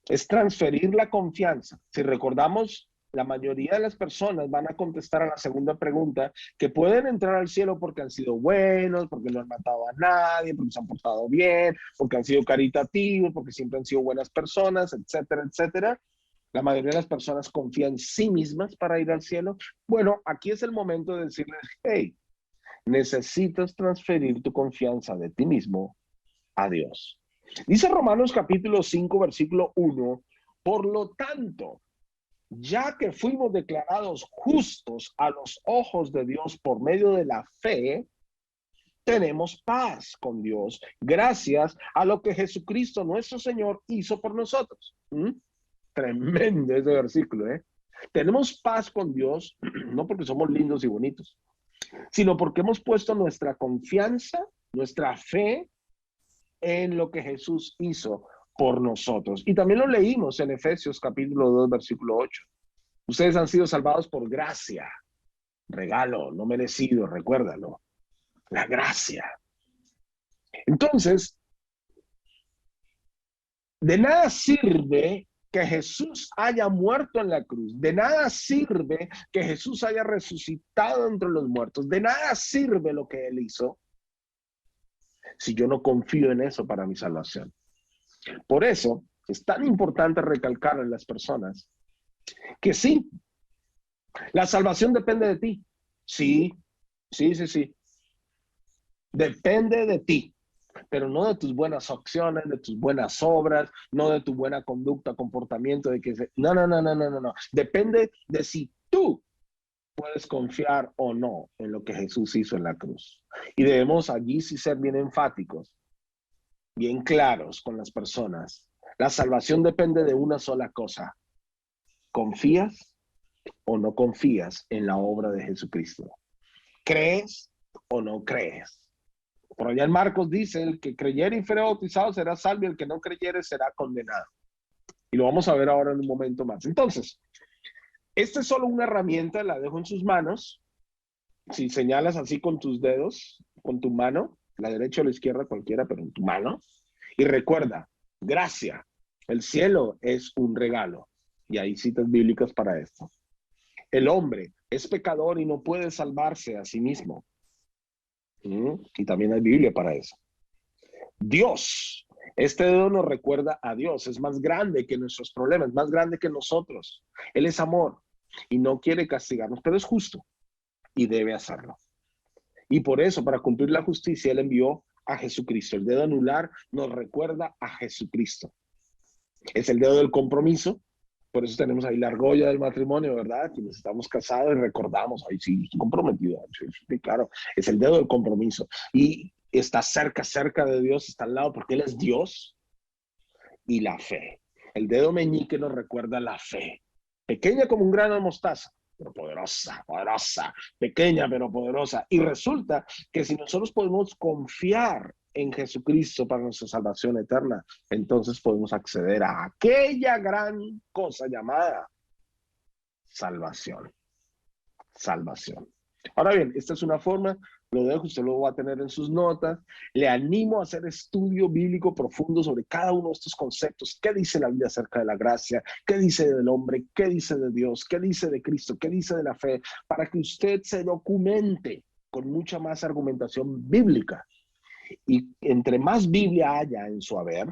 Es transferir la confianza. Si recordamos, la mayoría de las personas van a contestar a la segunda pregunta que pueden entrar al cielo porque han sido buenos, porque no han matado a nadie, porque se han portado bien, porque han sido caritativos, porque siempre han sido buenas personas, etcétera, etcétera. La mayoría de las personas confían en sí mismas para ir al cielo. Bueno, aquí es el momento de decirles, hey, necesitas transferir tu confianza de ti mismo a Dios. Dice Romanos capítulo 5, versículo 1, por lo tanto, ya que fuimos declarados justos a los ojos de Dios por medio de la fe, tenemos paz con Dios, gracias a lo que Jesucristo nuestro Señor hizo por nosotros. Tremendo ese versículo, ¿eh? Tenemos paz con Dios, no porque somos lindos y bonitos, sino porque hemos puesto nuestra confianza, nuestra fe en lo que Jesús hizo por nosotros. Y también lo leímos en Efesios capítulo 2, versículo 8. Ustedes han sido salvados por gracia, regalo, no merecido, recuérdalo, la gracia. Entonces, de nada sirve que Jesús haya muerto en la cruz, de nada sirve que Jesús haya resucitado entre los muertos, de nada sirve lo que Él hizo si yo no confío en eso para mi salvación. Por eso es tan importante recalcar en las personas que sí, la salvación depende de ti. Sí. Depende de ti, pero no de tus buenas acciones, de tus buenas obras, no de tu buena conducta, comportamiento, de que no. Depende de si tú puedes confiar o no en lo que Jesús hizo en la cruz. Y debemos allí sí ser bien enfáticos, bien claros con las personas. La salvación depende de una sola cosa. ¿Confías o no confías en la obra de Jesucristo? ¿Crees o no crees? Por allá en Marcos dice, el que creyere y fuere bautizado será salvo, y el que no creyere será condenado. Y lo vamos a ver ahora en un momento más. Entonces, esta es solo una herramienta, la dejo en sus manos. Si señalas así con tus dedos, con tu mano, la derecha o la izquierda, cualquiera, pero en tu mano. Y recuerda, gracia, el cielo es un regalo. Y hay citas bíblicas para esto. El hombre es pecador y no puede salvarse a sí mismo. Y también hay Biblia para eso. Dios, este dedo nos recuerda a Dios, es más grande que nuestros problemas, más grande que nosotros. Él es amor y no quiere castigarnos, pero es justo y debe hacerlo. Y por eso, para cumplir la justicia, Él envió a Jesucristo. El dedo anular nos recuerda a Jesucristo. Es el dedo del compromiso. Por eso tenemos ahí la argolla del matrimonio, ¿verdad? Quienes estamos casados y recordamos, ay, sí, estoy comprometido. Sí, claro, es el dedo del compromiso. Y está cerca de Dios, está al lado, porque Él es Dios. Y la fe. El dedo meñique nos recuerda la fe. Pequeña como un grano de mostaza, pero poderosa, pequeña pero poderosa. Y resulta que si nosotros podemos confiar en Jesucristo para nuestra salvación eterna, entonces podemos acceder a aquella gran cosa llamada salvación. Salvación. Ahora bien, esta es una forma Lo dejo, usted lo va a tener en sus notas. Le animo a hacer estudio bíblico profundo sobre cada uno de estos conceptos. ¿Qué dice la Biblia acerca de la gracia? ¿Qué dice del hombre? ¿Qué dice de Dios? ¿Qué dice de Cristo? ¿Qué dice de la fe? Para que usted se documente con mucha más argumentación bíblica. Y entre más Biblia haya en su haber,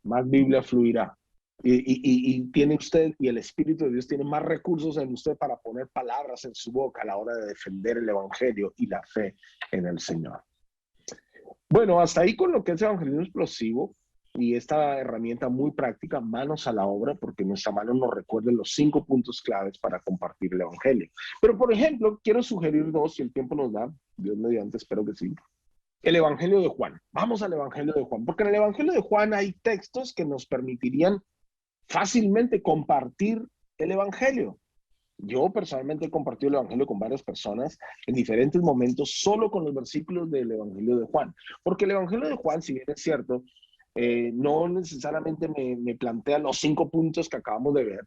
más Biblia fluirá. Y tiene usted, y el Espíritu de Dios tiene más recursos en usted para poner palabras en su boca a la hora de defender el Evangelio y la fe en el Señor. Bueno, hasta ahí con lo que es evangelismo explosivo y esta herramienta muy práctica, manos a la obra, porque nuestra mano nos recuerda los 5 puntos claves para compartir el Evangelio. Pero, por ejemplo, quiero sugerir 2, si el tiempo nos da, Dios mediante, espero que sí. El Evangelio de Juan. Vamos al Evangelio de Juan, porque en el Evangelio de Juan hay textos que nos permitirían fácilmente compartir el Evangelio. Yo personalmente he compartido el Evangelio con varias personas en diferentes momentos, solo con los versículos del Evangelio de Juan. Porque el Evangelio de Juan, si bien es cierto, no necesariamente me plantea los 5 puntos que acabamos de ver,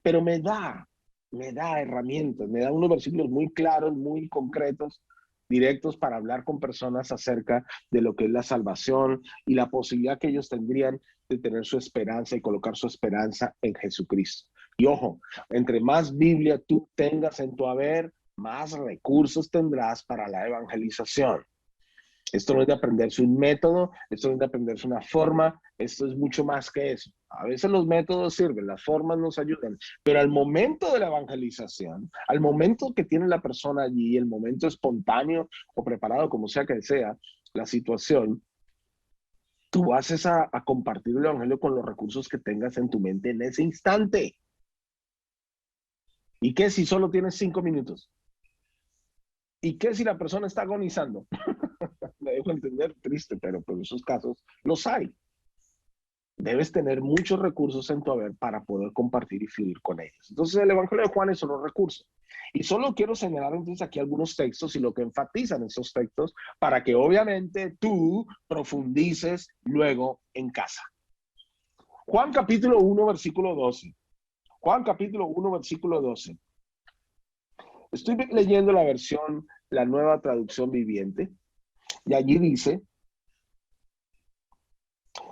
pero me da herramientas, me da unos versículos muy claros, muy concretos, directos para hablar con personas acerca de lo que es la salvación y la posibilidad que ellos tendrían de tener su esperanza y colocar su esperanza en Jesucristo. Y ojo, entre más Biblia tú tengas en tu haber, más recursos tendrás para la evangelización. Esto no es de aprenderse un método, esto no es de aprenderse una forma, esto es mucho más que eso. A veces los métodos sirven, las formas nos ayudan, pero al momento de la evangelización, al momento que tiene la persona allí, el momento espontáneo o preparado, como sea que sea la situación, tú vas a compartir el evangelio con los recursos que tengas en tu mente en ese instante. ¿Y qué si solo tienes 5 minutos? ¿Y qué si la persona está agonizando? Me dejo entender, triste, pero por esos casos los hay. Debes tener muchos recursos en tu haber para poder compartir y fluir con ellos. Entonces, el Evangelio de Juan es solo recursos. Y solo quiero señalar entonces aquí algunos textos y lo que enfatizan esos textos para que obviamente tú profundices luego en casa. Juan capítulo 1, versículo 12. Juan capítulo 1, versículo 12. Estoy leyendo la versión, la nueva traducción viviente, y allí dice: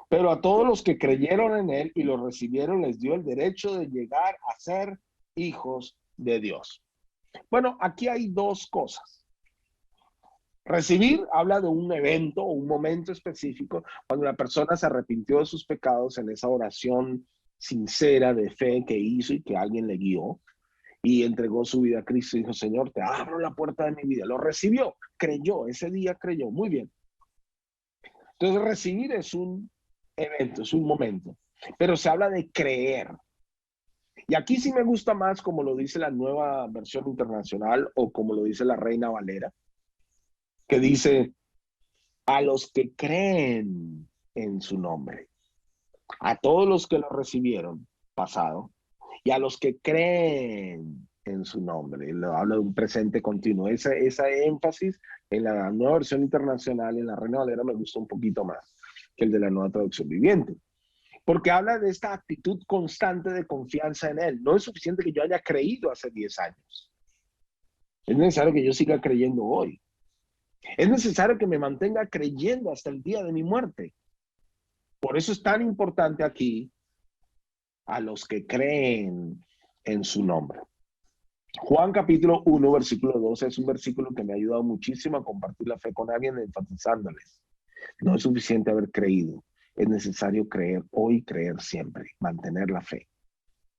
pero a todos los que creyeron en él y lo recibieron les dio el derecho de llegar a ser hijos de Dios. Bueno, aquí hay 2 cosas. Recibir habla de un evento o un momento específico cuando la persona se arrepintió de sus pecados en esa oración sincera de fe que hizo y que alguien le guió y entregó su vida a Cristo y dijo: Señor, te abro la puerta de mi vida. Lo recibió, creyó, ese día creyó. Muy bien. Entonces recibir es un evento, es un momento, pero se habla de creer. Y aquí sí me gusta más como lo dice la nueva versión internacional o como lo dice la Reina Valera, que dice: a los que creen en su nombre, a todos los que lo recibieron, pasado, y a los que creen en su nombre. Lo habla de un presente continuo. Esa énfasis en la nueva versión internacional, en la Reina Valera, me gusta un poquito más que el de la nueva traducción viviente. Porque habla de esta actitud constante de confianza en Él. No es suficiente que yo haya creído hace 10 años. Es necesario que yo siga creyendo hoy. Es necesario que me mantenga creyendo hasta el día de mi muerte. Por eso es tan importante aquí a los que creen en su nombre. Juan capítulo 1, versículo 12 es un versículo que me ha ayudado muchísimo a compartir la fe con alguien, enfatizándoles. No es suficiente haber creído. Es necesario creer hoy, creer siempre, mantener la fe.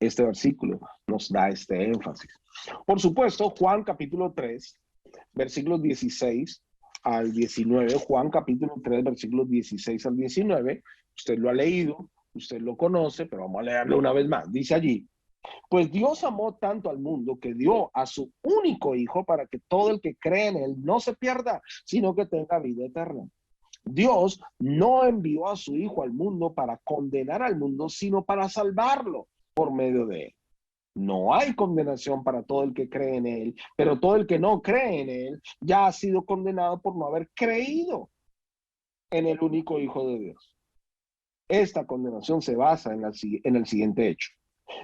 Este versículo nos da este énfasis. Por supuesto, Juan capítulo 3, versículos 16 al 19. Juan capítulo 3, versículos 16 al 19. Usted lo ha leído, usted lo conoce, pero vamos a leerlo una vez más. Dice allí: pues Dios amó tanto al mundo que dio a su único Hijo para que todo el que cree en él no se pierda, sino que tenga vida eterna. Dios no envió a su Hijo al mundo para condenar al mundo, sino para salvarlo por medio de él. No hay condenación para todo el que cree en él, pero todo el que no cree en él ya ha sido condenado por no haber creído en el único Hijo de Dios. Esta condenación se basa en el siguiente hecho.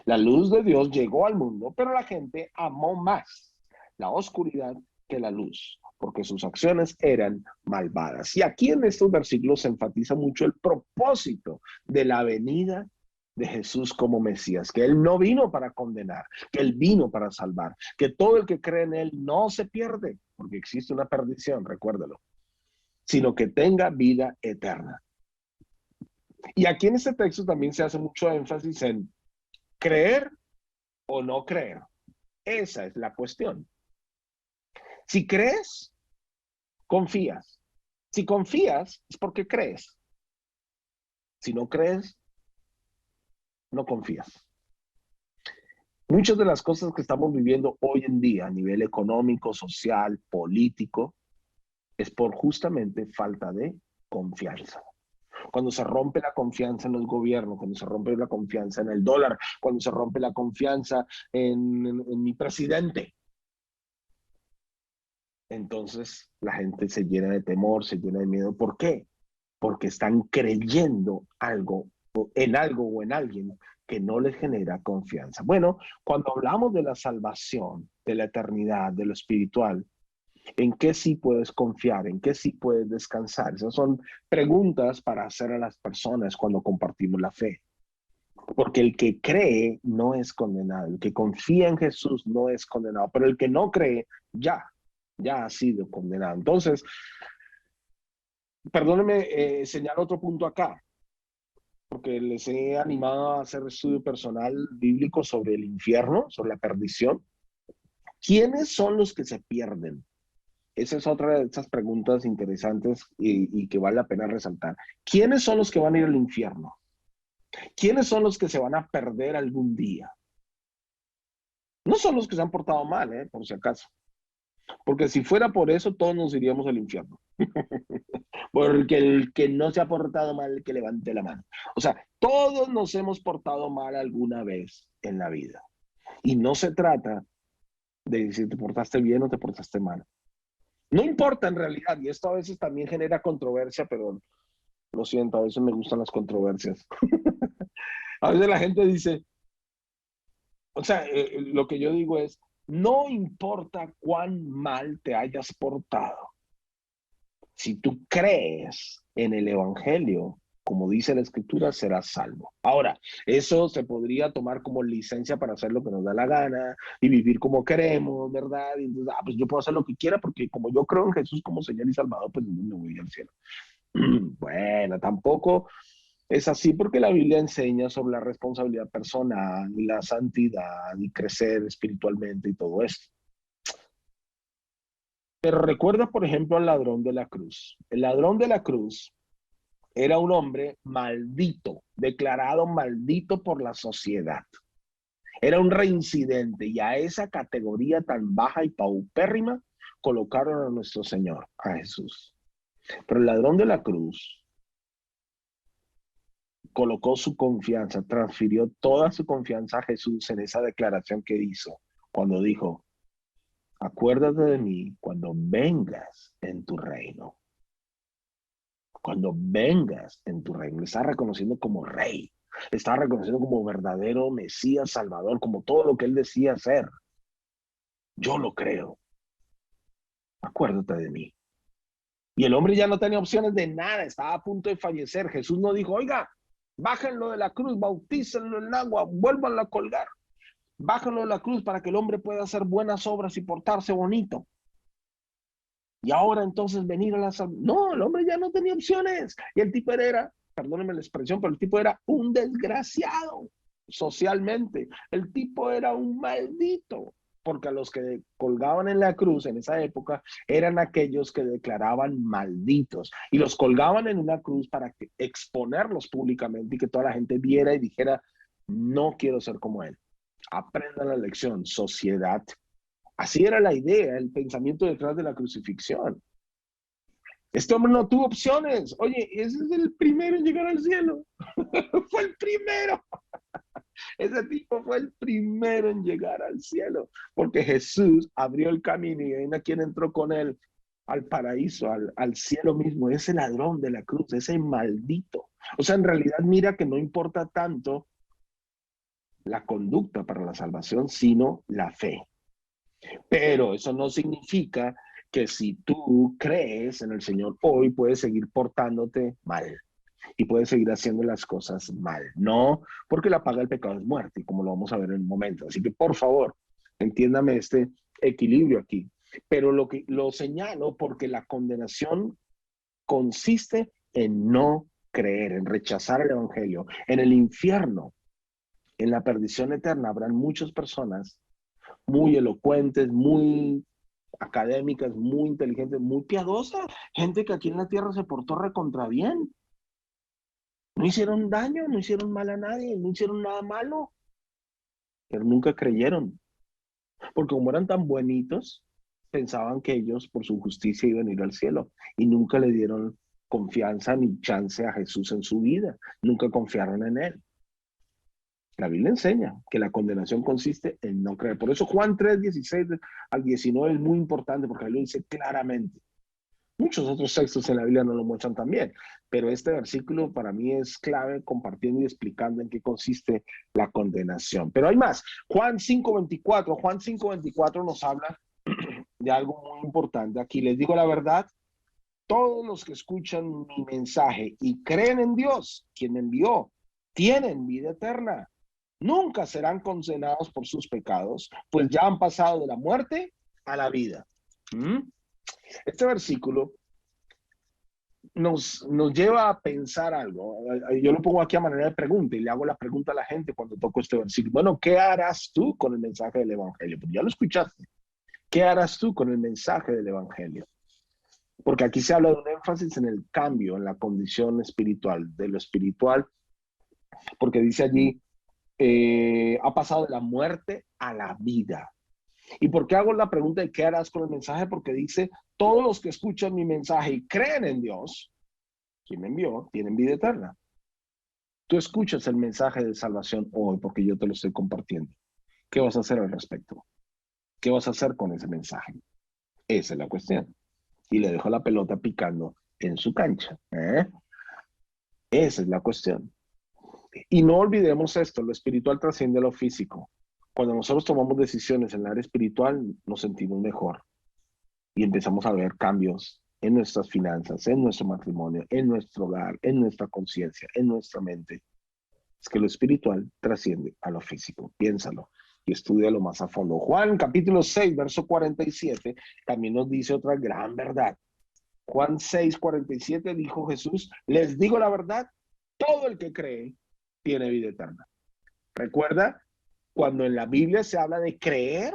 La luz de Dios llegó al mundo, pero la gente amó más la oscuridad que la luz, porque sus acciones eran malvadas. Y aquí en estos versículos se enfatiza mucho el propósito de la venida de Jesús como Mesías, que Él no vino para condenar, que Él vino para salvar, que todo el que cree en Él no se pierde, porque existe una perdición, recuérdalo, sino que tenga vida eterna. Y aquí en este texto también se hace mucho énfasis en creer o no creer. Esa es la cuestión. Si crees, confías. Si confías, es porque crees. Si no crees, no confías. Muchas de las cosas que estamos viviendo hoy en día a nivel económico, social, político, es por justamente falta de confianza. Cuando se rompe la confianza en los gobiernos, cuando se rompe la confianza en el dólar, cuando se rompe la confianza en mi presidente, entonces la gente se llena de temor, se llena de miedo. ¿Por qué? Porque están creyendo algo o en alguien que no les genera confianza. Bueno, cuando hablamos de la salvación, de la eternidad, de lo espiritual, ¿en qué sí puedes confiar? ¿En qué sí puedes descansar? Esas son preguntas para hacer a las personas cuando compartimos la fe. Porque el que cree no es condenado, el que confía en Jesús no es condenado, pero el que no cree ya ha sido condenado. Entonces, perdónenme, señalo otro punto acá, porque les he animado a hacer estudio personal bíblico sobre el infierno, sobre la perdición. ¿Quiénes son los que se pierden? Esa es otra de esas preguntas interesantes y que vale la pena resaltar. ¿Quiénes son los que van a ir al infierno? ¿Quiénes son los que se van a perder algún día? No son los que se han portado mal, por si acaso. Porque si fuera por eso, todos nos iríamos al infierno. Porque el que no se ha portado mal, que levante la mano. O sea, todos nos hemos portado mal alguna vez en la vida. Y no se trata de si te portaste bien o te portaste mal. No importa en realidad, y esto a veces también genera controversia, pero lo siento, a veces me gustan las controversias. A veces la gente dice, o sea, lo que yo digo es, no importa cuán mal te hayas portado, si tú crees en el Evangelio, como dice la Escritura, serás salvo. Ahora, eso se podría tomar como licencia para hacer lo que nos da la gana y vivir como queremos, ¿verdad? Y entonces, pues yo puedo hacer lo que quiera porque como yo creo en Jesús como Señor y Salvador, pues no me voy al cielo. Bueno, tampoco es así porque la Biblia enseña sobre la responsabilidad personal y la santidad y crecer espiritualmente y todo esto. Pero recuerda, por ejemplo, al ladrón de la cruz. El ladrón de la cruz era un hombre maldito, declarado maldito por la sociedad. Era un reincidente y a esa categoría tan baja y paupérrima colocaron a nuestro Señor, a Jesús. Pero el ladrón de la cruz colocó su confianza, transfirió toda su confianza a Jesús en esa declaración que hizo cuando dijo, acuérdate de mí cuando vengas en tu reino. Cuando vengas en tu reino, le está reconociendo como rey, le está reconociendo como verdadero Mesías, Salvador, como todo lo que él decía ser. Yo lo creo. Acuérdate de mí. Y el hombre ya no tenía opciones de nada, estaba a punto de fallecer. Jesús no dijo, oiga, bájenlo de la cruz, bautícenlo en el agua, vuélvanlo a colgar. Bájenlo de la cruz para que el hombre pueda hacer buenas obras y portarse bonito. Y ahora entonces venir a la salvación. No, el hombre ya no tenía opciones. Y el tipo era, perdónenme la expresión, pero el tipo era un desgraciado socialmente. El tipo era un maldito. Porque a los que colgaban en la cruz en esa época eran aquellos que declaraban malditos. Y los colgaban en una cruz para exponerlos públicamente y que toda la gente viera y dijera, no quiero ser como él. Aprendan la lección, sociedad. Así era la idea, el pensamiento detrás de la crucifixión. Este hombre no tuvo opciones. Oye, ese es el primero en llegar al cielo. Fue el primero. Ese tipo fue el primero en llegar al cielo. Porque Jesús abrió el camino y a quien entró con él al paraíso, al cielo mismo. Ese ladrón de la cruz, ese maldito. O sea, en realidad mira que no importa tanto la conducta para la salvación, sino la fe. Pero eso no significa que si tú crees en el Señor hoy puedes seguir portándote mal y puedes seguir haciendo las cosas mal. No, porque la paga del pecado es muerte, y como lo vamos a ver en un momento. Así que por favor, entiéndame este equilibrio aquí. Pero lo señalo porque la condenación consiste en no creer, en rechazar el evangelio. En el infierno, en la perdición eterna, habrán muchas personas muy elocuentes, muy académicas, muy inteligentes, muy piadosas, gente que aquí en la tierra se portó recontra bien. No hicieron daño, no hicieron mal a nadie, no hicieron nada malo, pero nunca creyeron, porque como eran tan buenitos, pensaban que ellos por su justicia iban a ir al cielo y nunca le dieron confianza ni chance a Jesús en su vida, nunca confiaron en él. La Biblia enseña que la condenación consiste en no creer. Por eso Juan 3, 16 al 19 es muy importante, porque ahí lo dice claramente. Muchos otros textos en la Biblia no lo muestran también, pero este versículo para mí es clave compartiendo y explicando en qué consiste la condenación. Pero hay más. Juan 5:24 nos habla de algo muy importante. Aquí les digo la verdad, todos los que escuchan mi mensaje y creen en Dios, quien me envió, tienen vida eterna. Nunca serán condenados por sus pecados, pues ya han pasado de la muerte a la vida. ¿Mm? Este versículo nos lleva a pensar algo. Yo lo pongo aquí a manera de pregunta y le hago la pregunta a la gente cuando toco este versículo. Bueno, ¿qué harás tú con el mensaje del evangelio? Pues ya lo escuchaste. ¿Qué harás tú con el mensaje del evangelio? Porque aquí se habla de un énfasis en el cambio, en la condición espiritual, de lo espiritual, porque dice allí, ha pasado de la muerte a la vida. ¿Y por qué hago la pregunta de qué harás con el mensaje? Porque dice, todos los que escuchan mi mensaje y creen en Dios, quien me envió, tienen vida eterna. Tú escuchas el mensaje de salvación hoy porque yo te lo estoy compartiendo. ¿Qué vas a hacer al respecto? ¿Qué vas a hacer con ese mensaje? Esa es la cuestión. Y le dejo la pelota picando en su cancha. Esa es la cuestión. Y no olvidemos esto, lo espiritual trasciende a lo físico. Cuando nosotros tomamos decisiones en el área espiritual, nos sentimos mejor y empezamos a ver cambios en nuestras finanzas, en nuestro matrimonio, en nuestro hogar, en nuestra conciencia, en nuestra mente. Es que lo espiritual trasciende a lo físico. Piénsalo y estúdialo más a fondo. Juan capítulo 6, verso 47, también nos dice otra gran verdad. Juan 6, 47 dijo Jesús, les digo la verdad, todo el que cree tiene vida eterna. Recuerda, cuando en la Biblia se habla de creer,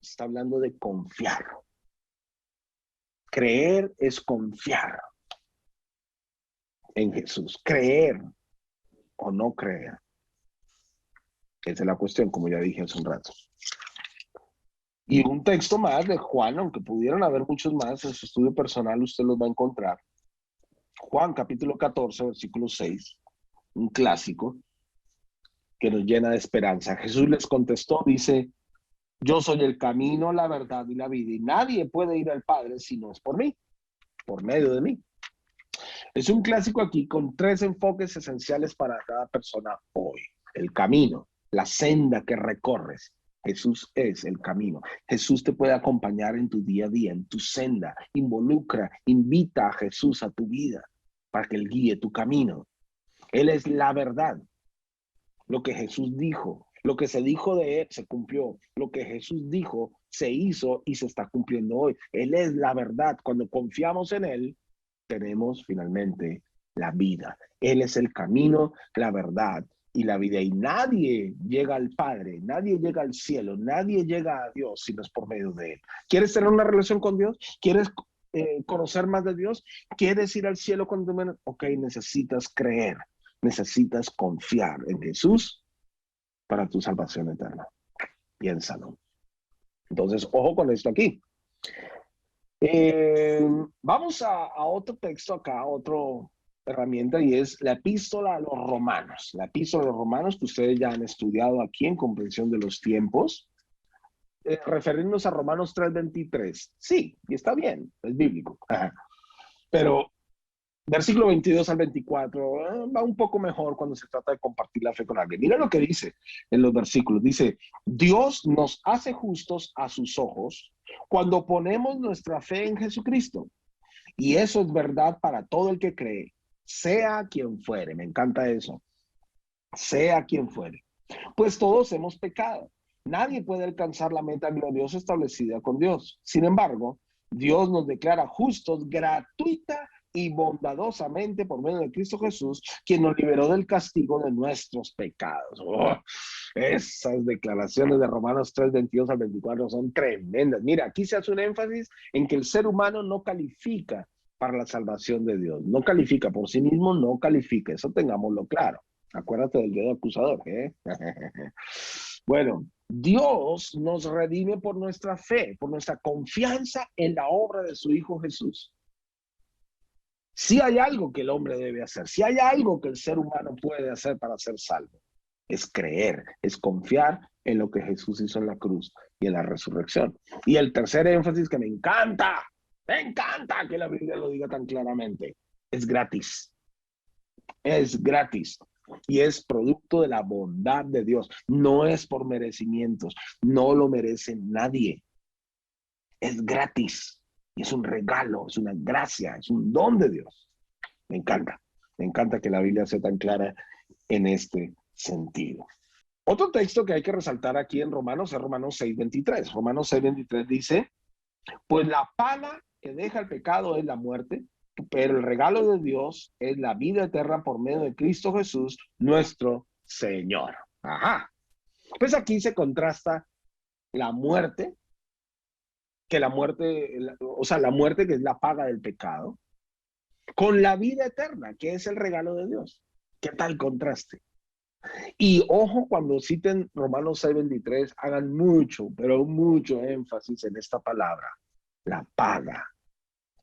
está hablando de confiar. Creer es confiar en Jesús. Creer o no creer. Esa es la cuestión, como ya dije hace un rato. Y un texto más de Juan, aunque pudieran haber muchos más, en su estudio personal usted los va a encontrar. Juan capítulo 14, versículo 6, un clásico que nos llena de esperanza. Jesús les contestó, dice, yo soy el camino, la verdad y la vida, y nadie puede ir al Padre si no es por mí, por medio de mí. Es un clásico aquí con tres enfoques esenciales para cada persona hoy. El camino, la senda que recorres. Jesús es el camino. Jesús te puede acompañar en tu día a día, en tu senda. Involucra, invita a Jesús a tu vida para que Él guíe tu camino. Él es la verdad. Lo que Jesús dijo, lo que se dijo de Él se cumplió. Lo que Jesús dijo se hizo y se está cumpliendo hoy. Él es la verdad. Cuando confiamos en Él, tenemos finalmente la vida. Él es el camino, la verdad y la vida. Y nadie llega al Padre, nadie llega al cielo, nadie llega a Dios si no es por medio de Él. ¿Quieres tener una relación con Dios? ¿Quieres conocer más de Dios? ¿Quieres ir al cielo cuando menos? Ok, necesitas creer, necesitas confiar en Jesús para tu salvación eterna. Piénsalo. Entonces, ojo con esto aquí. Vamos a otro texto acá, otra herramienta, y es la epístola a los romanos. La epístola a los romanos que ustedes ya han estudiado aquí en Comprensión de los Tiempos. Referirnos a Romanos 3:23. Sí, y está bien, es bíblico. Pero Versículo 22 al 24, va un poco mejor cuando se trata de compartir la fe con alguien. Mira lo que dice en los versículos. Dice, Dios nos hace justos a sus ojos cuando ponemos nuestra fe en Jesucristo. Y eso es verdad para todo el que cree, sea quien fuere. Me encanta eso. Sea quien fuere. Pues todos hemos pecado. Nadie puede alcanzar la meta gloriosa establecida con Dios. Sin embargo, Dios nos declara justos gratuita y bondadosamente por medio de Cristo Jesús, quien nos liberó del castigo de nuestros pecados. Oh, esas declaraciones de Romanos 3, 22 al 24 son tremendas. Mira, aquí se hace un énfasis en que el ser humano no califica para la salvación de Dios. No califica por sí mismo, no califica. Eso tengámoslo claro. Acuérdate del dedo acusador, ¿eh? Bueno, Dios nos redime por nuestra fe, por nuestra confianza en la obra de su Hijo Jesús. Si hay algo que el hombre debe hacer, si hay algo que el ser humano puede hacer para ser salvo, es creer, es confiar en lo que Jesús hizo en la cruz y en la resurrección. Y el tercer énfasis que me encanta que la Biblia lo diga tan claramente, es gratis. Es gratis. Y es producto de la bondad de Dios. No es por merecimientos. No lo merece nadie. Es gratis. Y es un regalo, es una gracia, es un don de Dios. Me encanta. Me encanta que la Biblia sea tan clara en este sentido. Otro texto que hay que resaltar aquí en Romanos es Romanos 6:23. Romanos 6:23 dice, pues la paga que deja el pecado es la muerte, pero el regalo de Dios es la vida eterna por medio de Cristo Jesús, nuestro Señor. Ajá. Pues aquí se contrasta la muerte, que la muerte, o sea, la muerte que es la paga del pecado, con la vida eterna, que es el regalo de Dios. ¿Qué tal contraste? Y ojo, cuando citen Romanos 6:23, hagan mucho, pero mucho énfasis en esta palabra, la paga,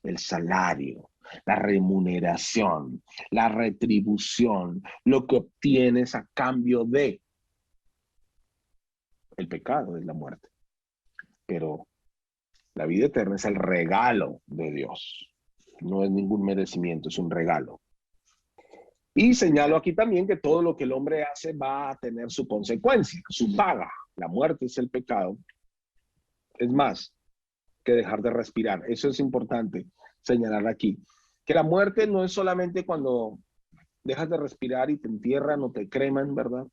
el salario, la remuneración, la retribución, lo que obtienes a cambio de el pecado, es la muerte. Pero la vida eterna es el regalo de Dios. No es ningún merecimiento, es un regalo. Y señalo aquí también que todo lo que el hombre hace va a tener su consecuencia, su paga. La muerte es el pecado. Es más que dejar de respirar. Eso es importante señalar aquí. Que la muerte no es solamente cuando dejas de respirar y te entierran o te creman, ¿verdad?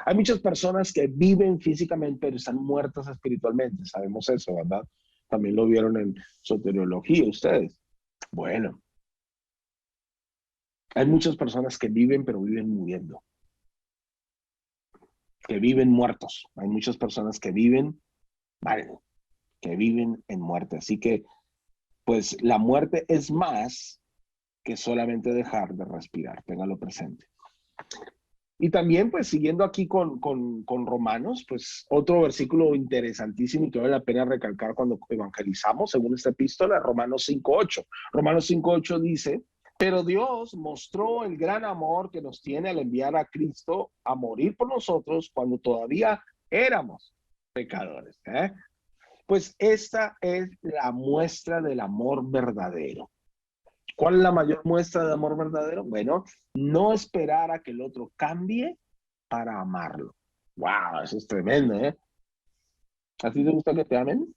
Hay muchas personas que viven físicamente, pero están muertas espiritualmente. Sabemos eso, ¿verdad? También lo vieron en soteriología ustedes. Bueno, hay muchas personas que viven, pero viven muriendo. Que viven muertos. Hay muchas personas que viven, vale, que viven en muerte. Así que, pues, la muerte es más que solamente dejar de respirar. Téngalo presente. Y también, pues, siguiendo aquí con Romanos, pues, otro versículo interesantísimo y que vale la pena recalcar cuando evangelizamos, según esta epístola, Romanos 5:8. Romanos 5:8 dice, pero Dios mostró el gran amor que nos tiene al enviar a Cristo a morir por nosotros cuando todavía éramos pecadores. Pues esta es la muestra del amor verdadero. ¿Cuál es la mayor muestra de amor verdadero? Bueno, no esperar a que el otro cambie para amarlo. ¡Wow! Eso es tremendo, ¿eh? ¿A ti te gusta que te amen?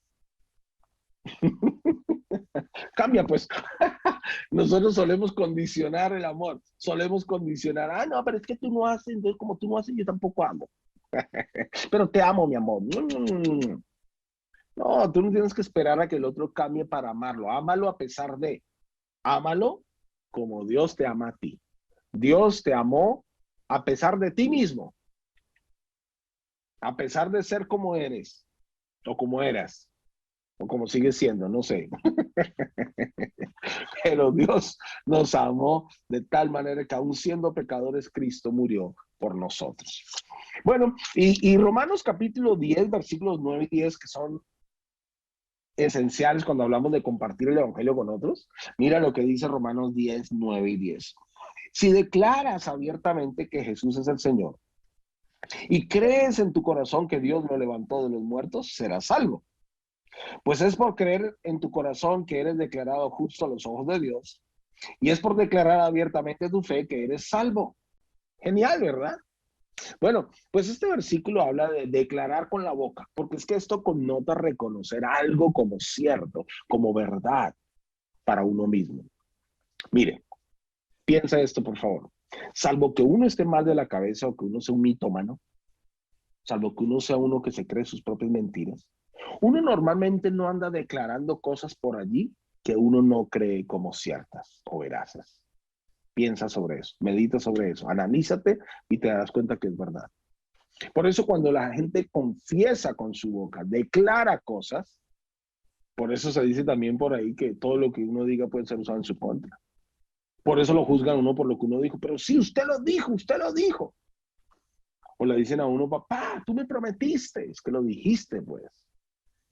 Cambia, pues. Nosotros solemos condicionar el amor. Solemos condicionar. Ah, no, pero es que tú no haces, entonces como tú no haces, yo tampoco amo. Pero te amo, mi amor. No, tú no tienes que esperar a que el otro cambie para amarlo. Ámalo a pesar de. Ámalo como Dios te ama a ti. Dios te amó a pesar de ti mismo, a pesar de ser como eres, o como eras, o como sigues siendo, no sé. Pero Dios nos amó de tal manera que aún siendo pecadores, Cristo murió por nosotros. Bueno, y Romanos capítulo 10, versículos 9 y 10, que son esenciales cuando hablamos de compartir el evangelio con otros. Mira lo que dice Romanos 10, 9 y 10. Si declaras abiertamente que Jesús es el Señor y crees en tu corazón que Dios lo levantó de los muertos, serás salvo. Pues es por creer en tu corazón que eres declarado justo a los ojos de Dios Y es por declarar abiertamente tu fe que eres salvo. Genial, ¿verdad? Bueno, pues este versículo habla de declarar con la boca, porque es que esto connota reconocer algo como cierto, como verdad para uno mismo. Mire, piensa esto, por favor. Salvo que uno esté mal de la cabeza o que uno sea un mitómano, salvo que uno sea uno que se cree sus propias mentiras, uno normalmente no anda declarando cosas por allí que uno no cree como ciertas o veraces. Piensa sobre eso, medita sobre eso, analízate y te das cuenta que es verdad. Por eso cuando la gente confiesa con su boca, declara cosas, por eso se dice también por ahí que todo lo que uno diga puede ser usado en su contra. Por eso lo juzgan a uno por lo que uno dijo, pero sí, usted lo dijo, usted lo dijo. O le dicen a uno, papá, tú me prometiste, es que lo dijiste, pues.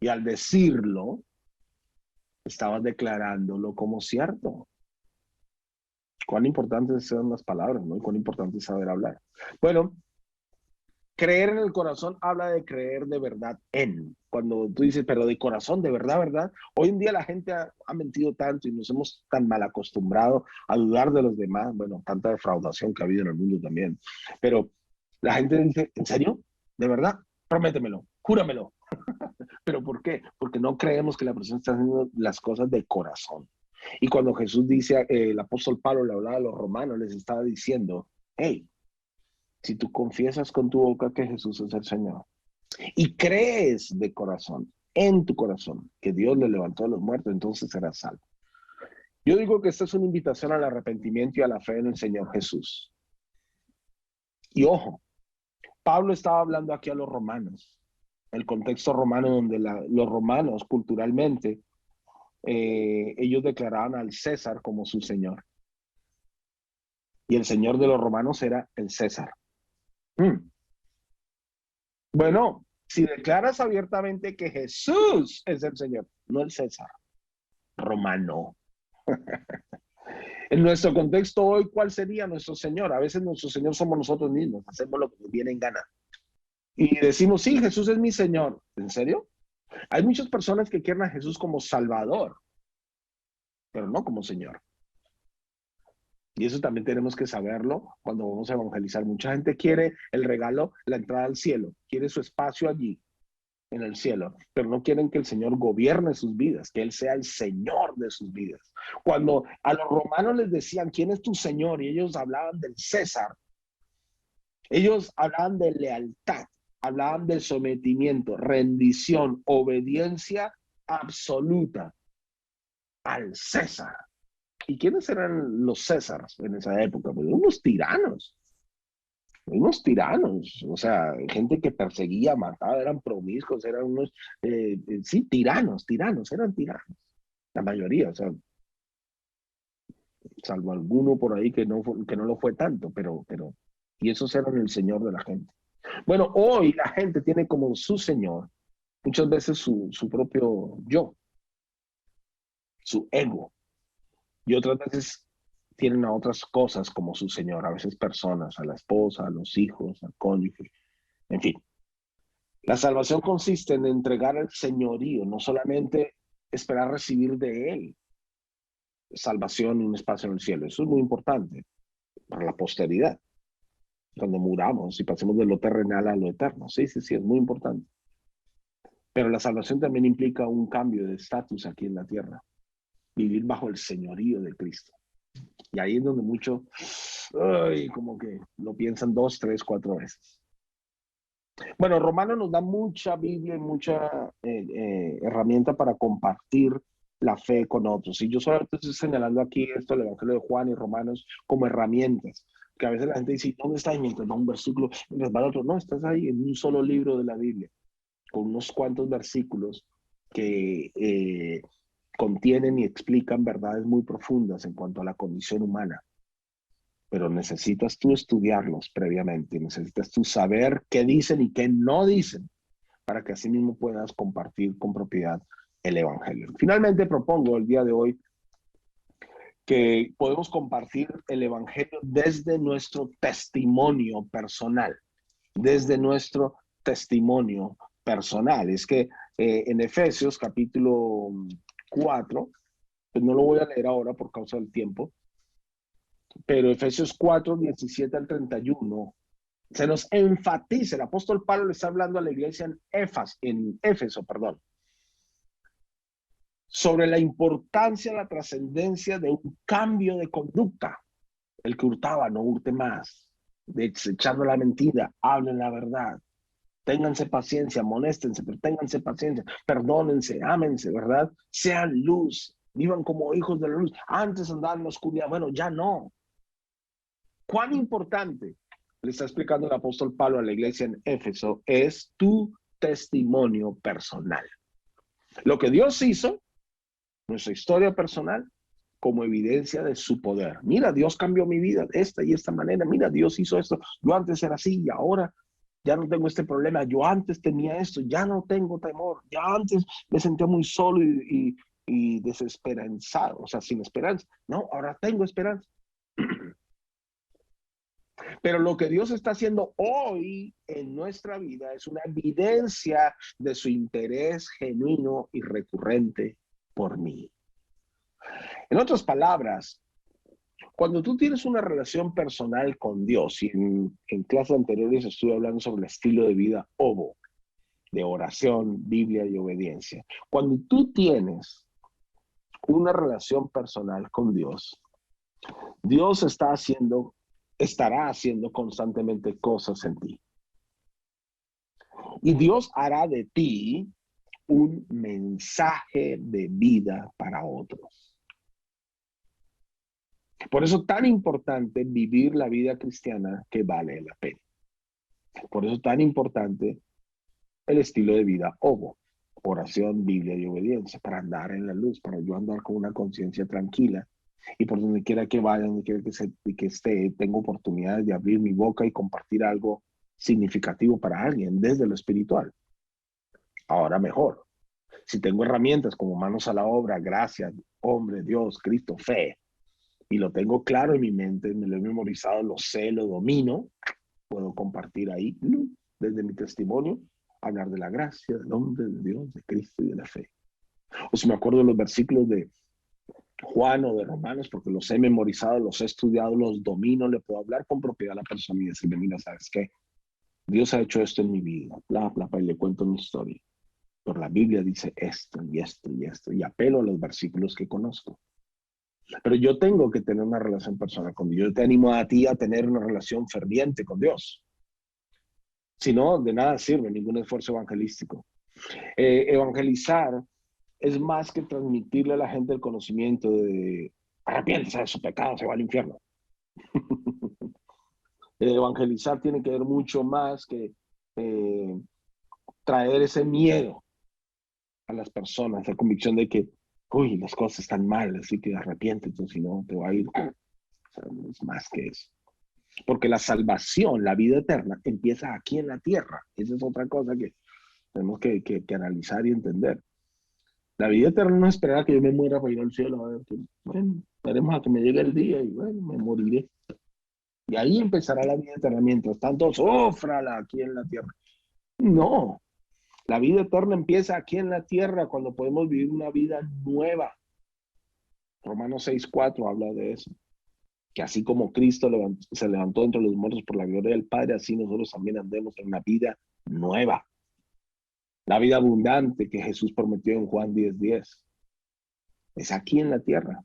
Y al decirlo, estabas declarándolo como cierto. Cuán importantes son las palabras, ¿no? Y cuán importante es saber hablar. Bueno, creer en el corazón habla de creer de verdad en. Cuando tú dices, pero de corazón, de verdad, ¿verdad? Hoy en día la gente ha mentido tanto y nos hemos tan mal acostumbrado a dudar de los demás. Bueno, tanta defraudación que ha habido en el mundo también. Pero la gente dice, ¿en serio? ¿De verdad? Prométemelo, júramelo. ¿Pero por qué? Porque no creemos que la persona está haciendo las cosas de corazón. Y cuando Jesús dice, el apóstol Pablo le hablaba a los romanos, les estaba diciendo, hey, si tú confiesas con tu boca que Jesús es el Señor y crees de corazón, en tu corazón, que Dios le levantó de los muertos, entonces serás salvo. Yo digo que esta es una invitación al arrepentimiento y a la fe en el Señor Jesús. Y ojo, Pablo estaba hablando aquí a los romanos, el contexto romano donde los romanos culturalmente, ellos declaraban al César como su Señor. Y el Señor de los romanos era el César. Bueno, si declaras abiertamente que Jesús es el Señor, no el César romano. En nuestro contexto hoy, ¿cuál sería nuestro Señor? A veces nuestro Señor somos nosotros mismos, hacemos lo que nos viene en gana. Y decimos, sí, Jesús es mi Señor. ¿En serio? Hay muchas personas que quieren a Jesús como Salvador, pero no como Señor. Y eso también tenemos que saberlo cuando vamos a evangelizar. Mucha gente quiere el regalo, la entrada al cielo, quiere su espacio allí, en el cielo, pero no quieren que el Señor gobierne sus vidas, que Él sea el Señor de sus vidas. Cuando a los romanos les decían, ¿quién es tu Señor? Y ellos hablaban del César, ellos hablaban de lealtad, hablaban de sometimiento, rendición, obediencia absoluta al César. ¿Y quiénes eran los Césares en esa época? Pues unos tiranos, o sea, gente que perseguía, mataba, eran promiscuos, eran unos, sí, tiranos, eran tiranos, la mayoría, o sea, salvo alguno por ahí que no lo fue tanto, y esos eran el señor de la gente. Bueno, hoy la gente tiene como su señor, muchas veces su propio yo, su ego, y otras veces tienen a otras cosas como su señor, a veces personas, a la esposa, a los hijos, al cónyuge, en fin. La salvación consiste en entregar el señorío, no solamente esperar recibir de Él salvación y un espacio en el cielo. Eso es muy importante para la posteridad, cuando muramos y pasemos de lo terrenal a lo eterno. Sí, sí, sí, es muy importante. Pero la salvación también implica un cambio de estatus aquí en la tierra, vivir bajo el señorío de Cristo. Y ahí es donde muchos, como que lo piensan 2, 3, 4 veces. Bueno, Romano nos da mucha Biblia y mucha herramienta para compartir la fe con otros. Y yo solamente estoy señalando aquí esto, el Evangelio de Juan y Romanos, como herramientas. Que a veces la gente dice, ¿dónde está? Y mientras va un versículo, mientras va otro. No, estás ahí en un solo libro de la Biblia, con unos cuantos versículos que contienen y explican verdades muy profundas en cuanto a la condición humana. Pero necesitas tú estudiarlos previamente, necesitas tú saber qué dicen y qué no dicen, para que así mismo puedas compartir con propiedad el Evangelio. Finalmente propongo el día de hoy que podemos compartir el Evangelio desde nuestro testimonio personal, desde nuestro testimonio personal. Es que en Efesios capítulo 4, pues no lo voy a leer ahora por causa del tiempo, Pero Efesios 4, 17 al 31, se nos enfatiza, el apóstol Pablo le está hablando a la iglesia en Éfeso, sobre la importancia, la trascendencia de un cambio de conducta. El que hurtaba, no hurte más. Desechando la mentira, hablen la verdad. Ténganse paciencia, amonéstense, pero ténganse paciencia, perdónense, ámense, ¿verdad? Sean luz, vivan como hijos de la luz. Antes andaban en la oscuridad, bueno, ya no. ¿Cuán importante, le está explicando el apóstol Pablo a la iglesia en Éfeso, es tu testimonio personal? Lo que Dios hizo, nuestra historia personal, como evidencia de su poder. Mira, Dios cambió mi vida de esta y esta manera. Mira, Dios hizo esto. Yo antes era así y ahora ya no tengo este problema. Yo antes tenía esto, ya no tengo temor. Ya antes me sentía muy solo y desesperanzado, o sea, sin esperanza. No, ahora tengo esperanza. Pero lo que Dios está haciendo hoy en nuestra vida es una evidencia de su interés genuino y recurrente por mí. En otras palabras, cuando tú tienes una relación personal con Dios, y en clases anteriores estuve hablando sobre el estilo de vida OBO, de oración, Biblia y obediencia. Cuando tú tienes una relación personal con Dios, Dios estará haciendo constantemente cosas en ti. Y Dios hará de ti un mensaje de vida para otros. Por eso tan importante vivir la vida cristiana que vale la pena. Por eso tan importante el estilo de vida OBO, oración, Biblia y obediencia, para andar en la luz, para yo andar con una conciencia tranquila y por donde quiera que vaya, donde quiera que esté, tengo oportunidades de abrir mi boca y compartir algo significativo para alguien desde lo espiritual. Ahora mejor, si tengo herramientas como manos a la obra, gracias, hombre, Dios, Cristo, fe, y lo tengo claro en mi mente, me lo he memorizado, lo sé, lo domino, puedo compartir ahí, desde mi testimonio, hablar de la gracia, del nombre de Dios, de Cristo y de la fe. O si me acuerdo de los versículos de Juan o de Romanos, porque los he memorizado, los he estudiado, los domino, le puedo hablar con propiedad a la persona y decirle, mira, ¿sabes qué? Dios ha hecho esto en mi vida, bla, bla, bla, y le cuento mi historia. Pero la Biblia dice esto y esto y esto, y apelo a los versículos que conozco. Pero yo tengo que tener una relación personal con Dios. Yo te animo a ti a tener una relación ferviente con Dios. Si no, de nada sirve ningún esfuerzo evangelístico. Evangelizar es más que transmitirle a la gente el conocimiento de arrepiéntese de su pecado, se va al infierno. Evangelizar tiene que ver mucho más que traer ese miedo a las personas, la convicción de que, uy, las cosas están mal, así que arrepiéntete, si no te va a ir. O sea, es más que eso. Porque la salvación, la vida eterna, empieza aquí en la tierra. Esa es otra cosa que tenemos que analizar y entender. La vida eterna no es esperar a que yo me muera para ir al cielo. A ver, bueno, esperemos a que me llegue el día y bueno, me moriré. Y ahí empezará la vida eterna. Mientras tanto, sófrala aquí en la tierra. No, la vida eterna empieza aquí en la tierra cuando podemos vivir una vida nueva. Romanos 6:4 habla de eso. Que así como Cristo se levantó entre los muertos por la gloria del Padre, así nosotros también andemos en una vida nueva. La vida abundante que Jesús prometió en Juan 10:10. Es aquí en la tierra.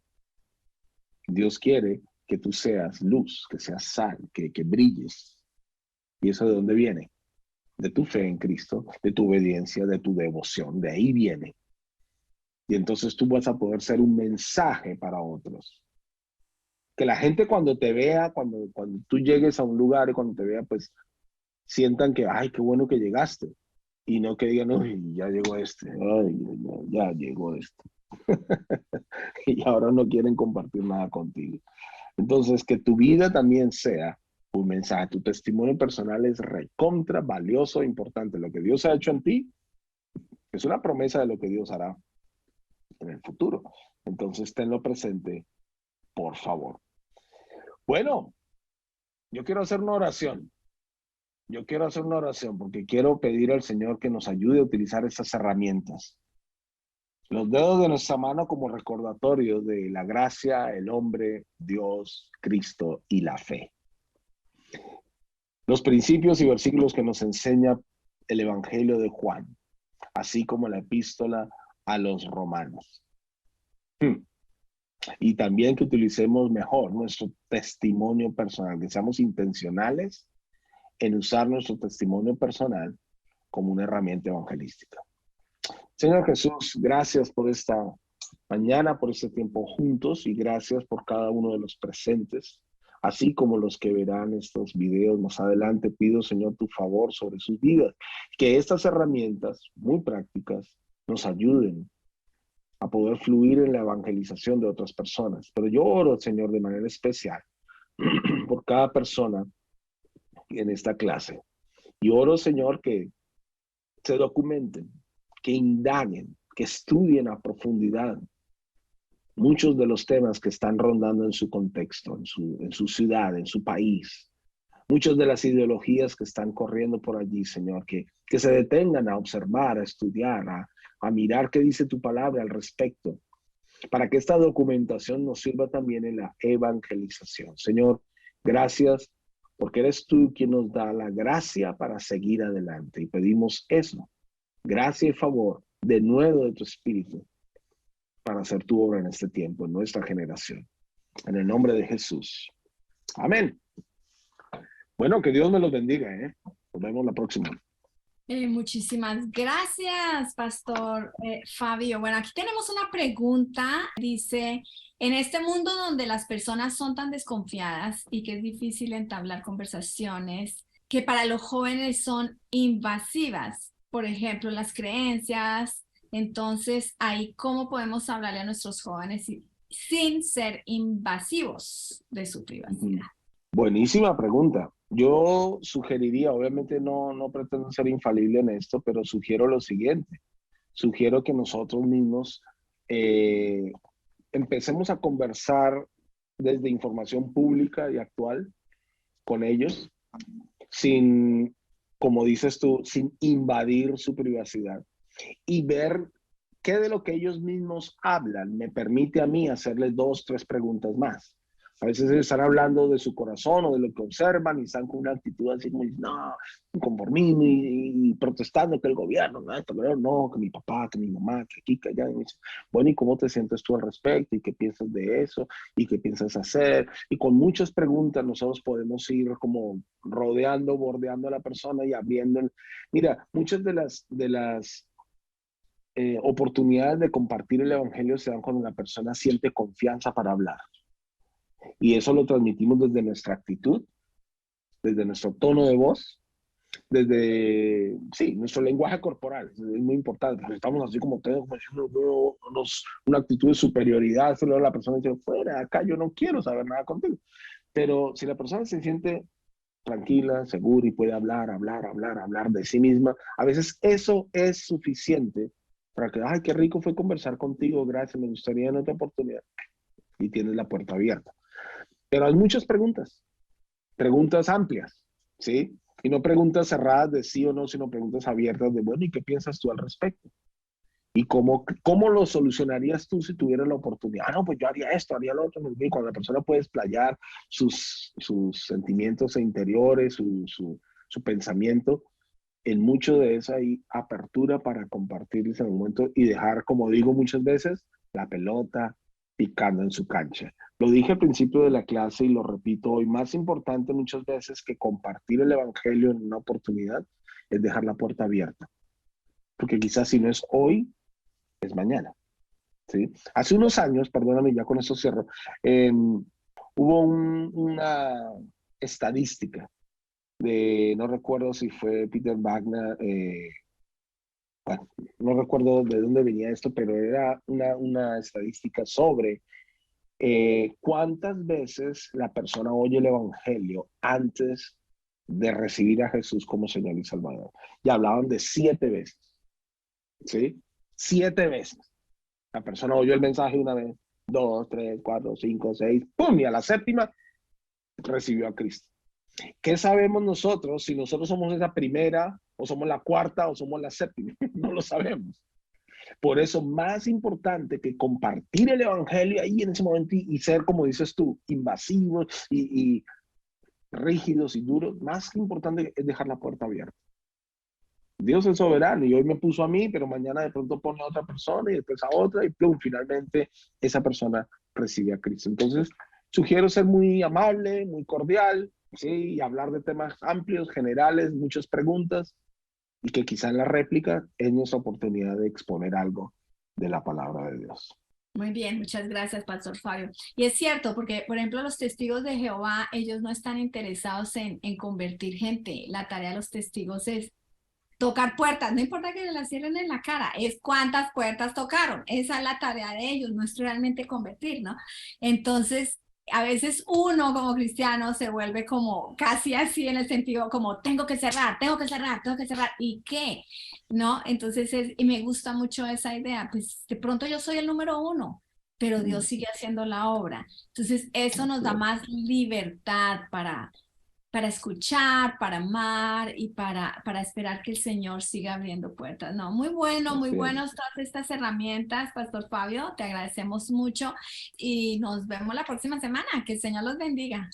Dios quiere que tú seas luz, que seas sal, que brilles. ¿Y eso de dónde viene? De tu fe en Cristo, de tu obediencia, de tu devoción. De ahí viene. Y entonces tú vas a poder ser un mensaje para otros. Que la gente cuando te vea, cuando tú llegues a un lugar y cuando te vea, pues sientan que, ay, qué bueno que llegaste. Y no que digan, uy, ya llegó este, ay, ya llegó este. Y ahora no quieren compartir nada contigo. Entonces, que tu vida también sea un mensaje. Tu testimonio personal es recontra, valioso, importante. Lo que Dios ha hecho en ti es una promesa de lo que Dios hará en el futuro. Entonces, tenlo presente, por favor. Bueno, yo quiero hacer una oración. Yo quiero hacer una oración porque quiero pedir al Señor que nos ayude a utilizar estas herramientas. Los dedos de nuestra mano como recordatorio de la gracia, el hombre, Dios, Cristo y la fe. Los principios y versículos que nos enseña el Evangelio de Juan, así como la epístola a los romanos. Y también que utilicemos mejor nuestro testimonio personal, que seamos intencionales en usar nuestro testimonio personal como una herramienta evangelística. Señor Jesús, gracias por esta mañana, por este tiempo juntos, y gracias por cada uno de los presentes, así como los que verán estos videos más adelante. Pido, Señor, tu favor sobre sus vidas, que estas herramientas muy prácticas nos ayuden a poder fluir en la evangelización de otras personas. Pero yo oro, Señor, de manera especial por cada persona en esta clase. Y oro, Señor, que se documenten, que indaguen, que estudien a profundidad muchos de los temas que están rondando en su contexto, en su ciudad, en su país. Muchas de las ideologías que están corriendo por allí, Señor, que se detengan a observar, a estudiar, a mirar qué dice tu palabra al respecto, para que esta documentación nos sirva también en la evangelización. Señor, gracias porque eres tú quien nos da la gracia para seguir adelante. Y pedimos eso, gracia y favor de nuevo de tu Espíritu para hacer tu obra en este tiempo, en nuestra generación. En el nombre de Jesús. Amén. Bueno, que Dios me los bendiga, ¿eh? Nos vemos la próxima. Muchísimas gracias, Pastor Fabio. Bueno, aquí tenemos una pregunta. Dice, en este mundo donde las personas son tan desconfiadas y que es difícil entablar conversaciones que para los jóvenes son invasivas, por ejemplo, las creencias, entonces ahí, ¿cómo podemos hablarle a nuestros jóvenes sin ser invasivos de su privacidad? Buenísima pregunta. Yo sugeriría, obviamente no pretendo ser infalible en esto, pero sugiero lo siguiente. Sugiero que nosotros mismos empecemos a conversar desde información pública y actual con ellos, sin, como dices tú, sin invadir su privacidad y ver qué de lo que ellos mismos hablan me permite a mí hacerles 2, 3 preguntas más. A veces están hablando de su corazón o de lo que observan y están con una actitud así como, no, un conformismo y protestando que el gobierno, no, esto, no, que mi papá, que mi mamá, que aquí, que allá. Y dice, bueno, ¿y cómo te sientes tú al respecto? ¿Y qué piensas de eso? ¿Y qué piensas hacer? Y con muchas preguntas nosotros podemos ir como rodeando, bordeando a la persona y abriendo. Mira, muchas de las oportunidades de compartir el evangelio se dan cuando la persona siente confianza para hablar. Y eso lo transmitimos desde nuestra actitud, desde nuestro tono de voz, desde, sí, nuestro lenguaje corporal. Es muy importante, porque estamos así como todos, como una actitud de superioridad. Solo la persona dice, fuera, acá yo no quiero saber nada contigo. Pero si la persona se siente tranquila, segura y puede hablar de sí misma, a veces eso es suficiente para que, ay, qué rico fue conversar contigo, gracias, me gustaría en otra oportunidad. Y tienes la puerta abierta. Pero hay muchas preguntas, preguntas amplias, ¿sí? Y no preguntas cerradas de sí o no, sino preguntas abiertas de, bueno, ¿y qué piensas tú al respecto? ¿Y cómo lo solucionarías tú si tuvieras la oportunidad? Ah, no, pues yo haría esto, haría lo otro. Y cuando la persona puede explayar sus sentimientos interiores, su pensamiento, en mucho de eso hay apertura para compartir ese momento y dejar, como digo muchas veces, la pelota picando en su cancha. Lo dije al principio de la clase y lo repito hoy, más importante muchas veces que compartir el evangelio en una oportunidad es dejar la puerta abierta. Porque quizás si no es hoy, es mañana. ¿Sí? Hace unos años, perdóname, ya con eso cierro, hubo una estadística de, no recuerdo si fue Peter Wagner, bueno, no recuerdo de dónde venía esto, pero era una estadística sobre cuántas veces la persona oye el evangelio antes de recibir a Jesús como Señor y Salvador. Y hablaban de 7 veces, ¿sí? 7 veces. La persona oyó el mensaje una vez, 2, 3, 4, 5, 6, ¡pum! Y a la 7ª recibió a Cristo. ¿Qué sabemos nosotros si nosotros somos esa primera, o somos la 4ª, o somos la 7ª? No lo sabemos. Por eso, más importante que compartir el evangelio ahí en ese momento y ser, como dices tú, invasivos y rígidos y duros, más importante es dejar la puerta abierta. Dios es soberano y hoy me puso a mí, pero mañana de pronto pone a otra persona y después a otra y plum, finalmente esa persona recibe a Cristo. Entonces, sugiero ser muy amable, muy cordial, ¿sí? Y hablar de temas amplios, generales, muchas preguntas y que quizá en la réplica es nuestra oportunidad de exponer algo de la palabra de Dios. Muy bien, muchas gracias, Pastor Fabio. Y es cierto, porque, por ejemplo, los testigos de Jehová, ellos no están interesados en convertir gente. La tarea de los testigos es tocar puertas, no importa que las cierren en la cara, es cuántas puertas tocaron. Esa es la tarea de ellos, no es realmente convertir, ¿no? Entonces, a veces uno como cristiano se vuelve como casi así en el sentido como tengo que cerrar, tengo que cerrar, tengo que cerrar. ¿Y qué? ¿No? Entonces, y me gusta mucho esa idea, pues de pronto yo soy el número uno, pero Dios sigue haciendo la obra. Entonces, eso nos da más libertad para escuchar, para amar y para esperar que el Señor siga abriendo puertas. No, muy Así buenos es. todas estas herramientas, Pastor Fabio, te agradecemos mucho y nos vemos la próxima semana. Que el Señor los bendiga.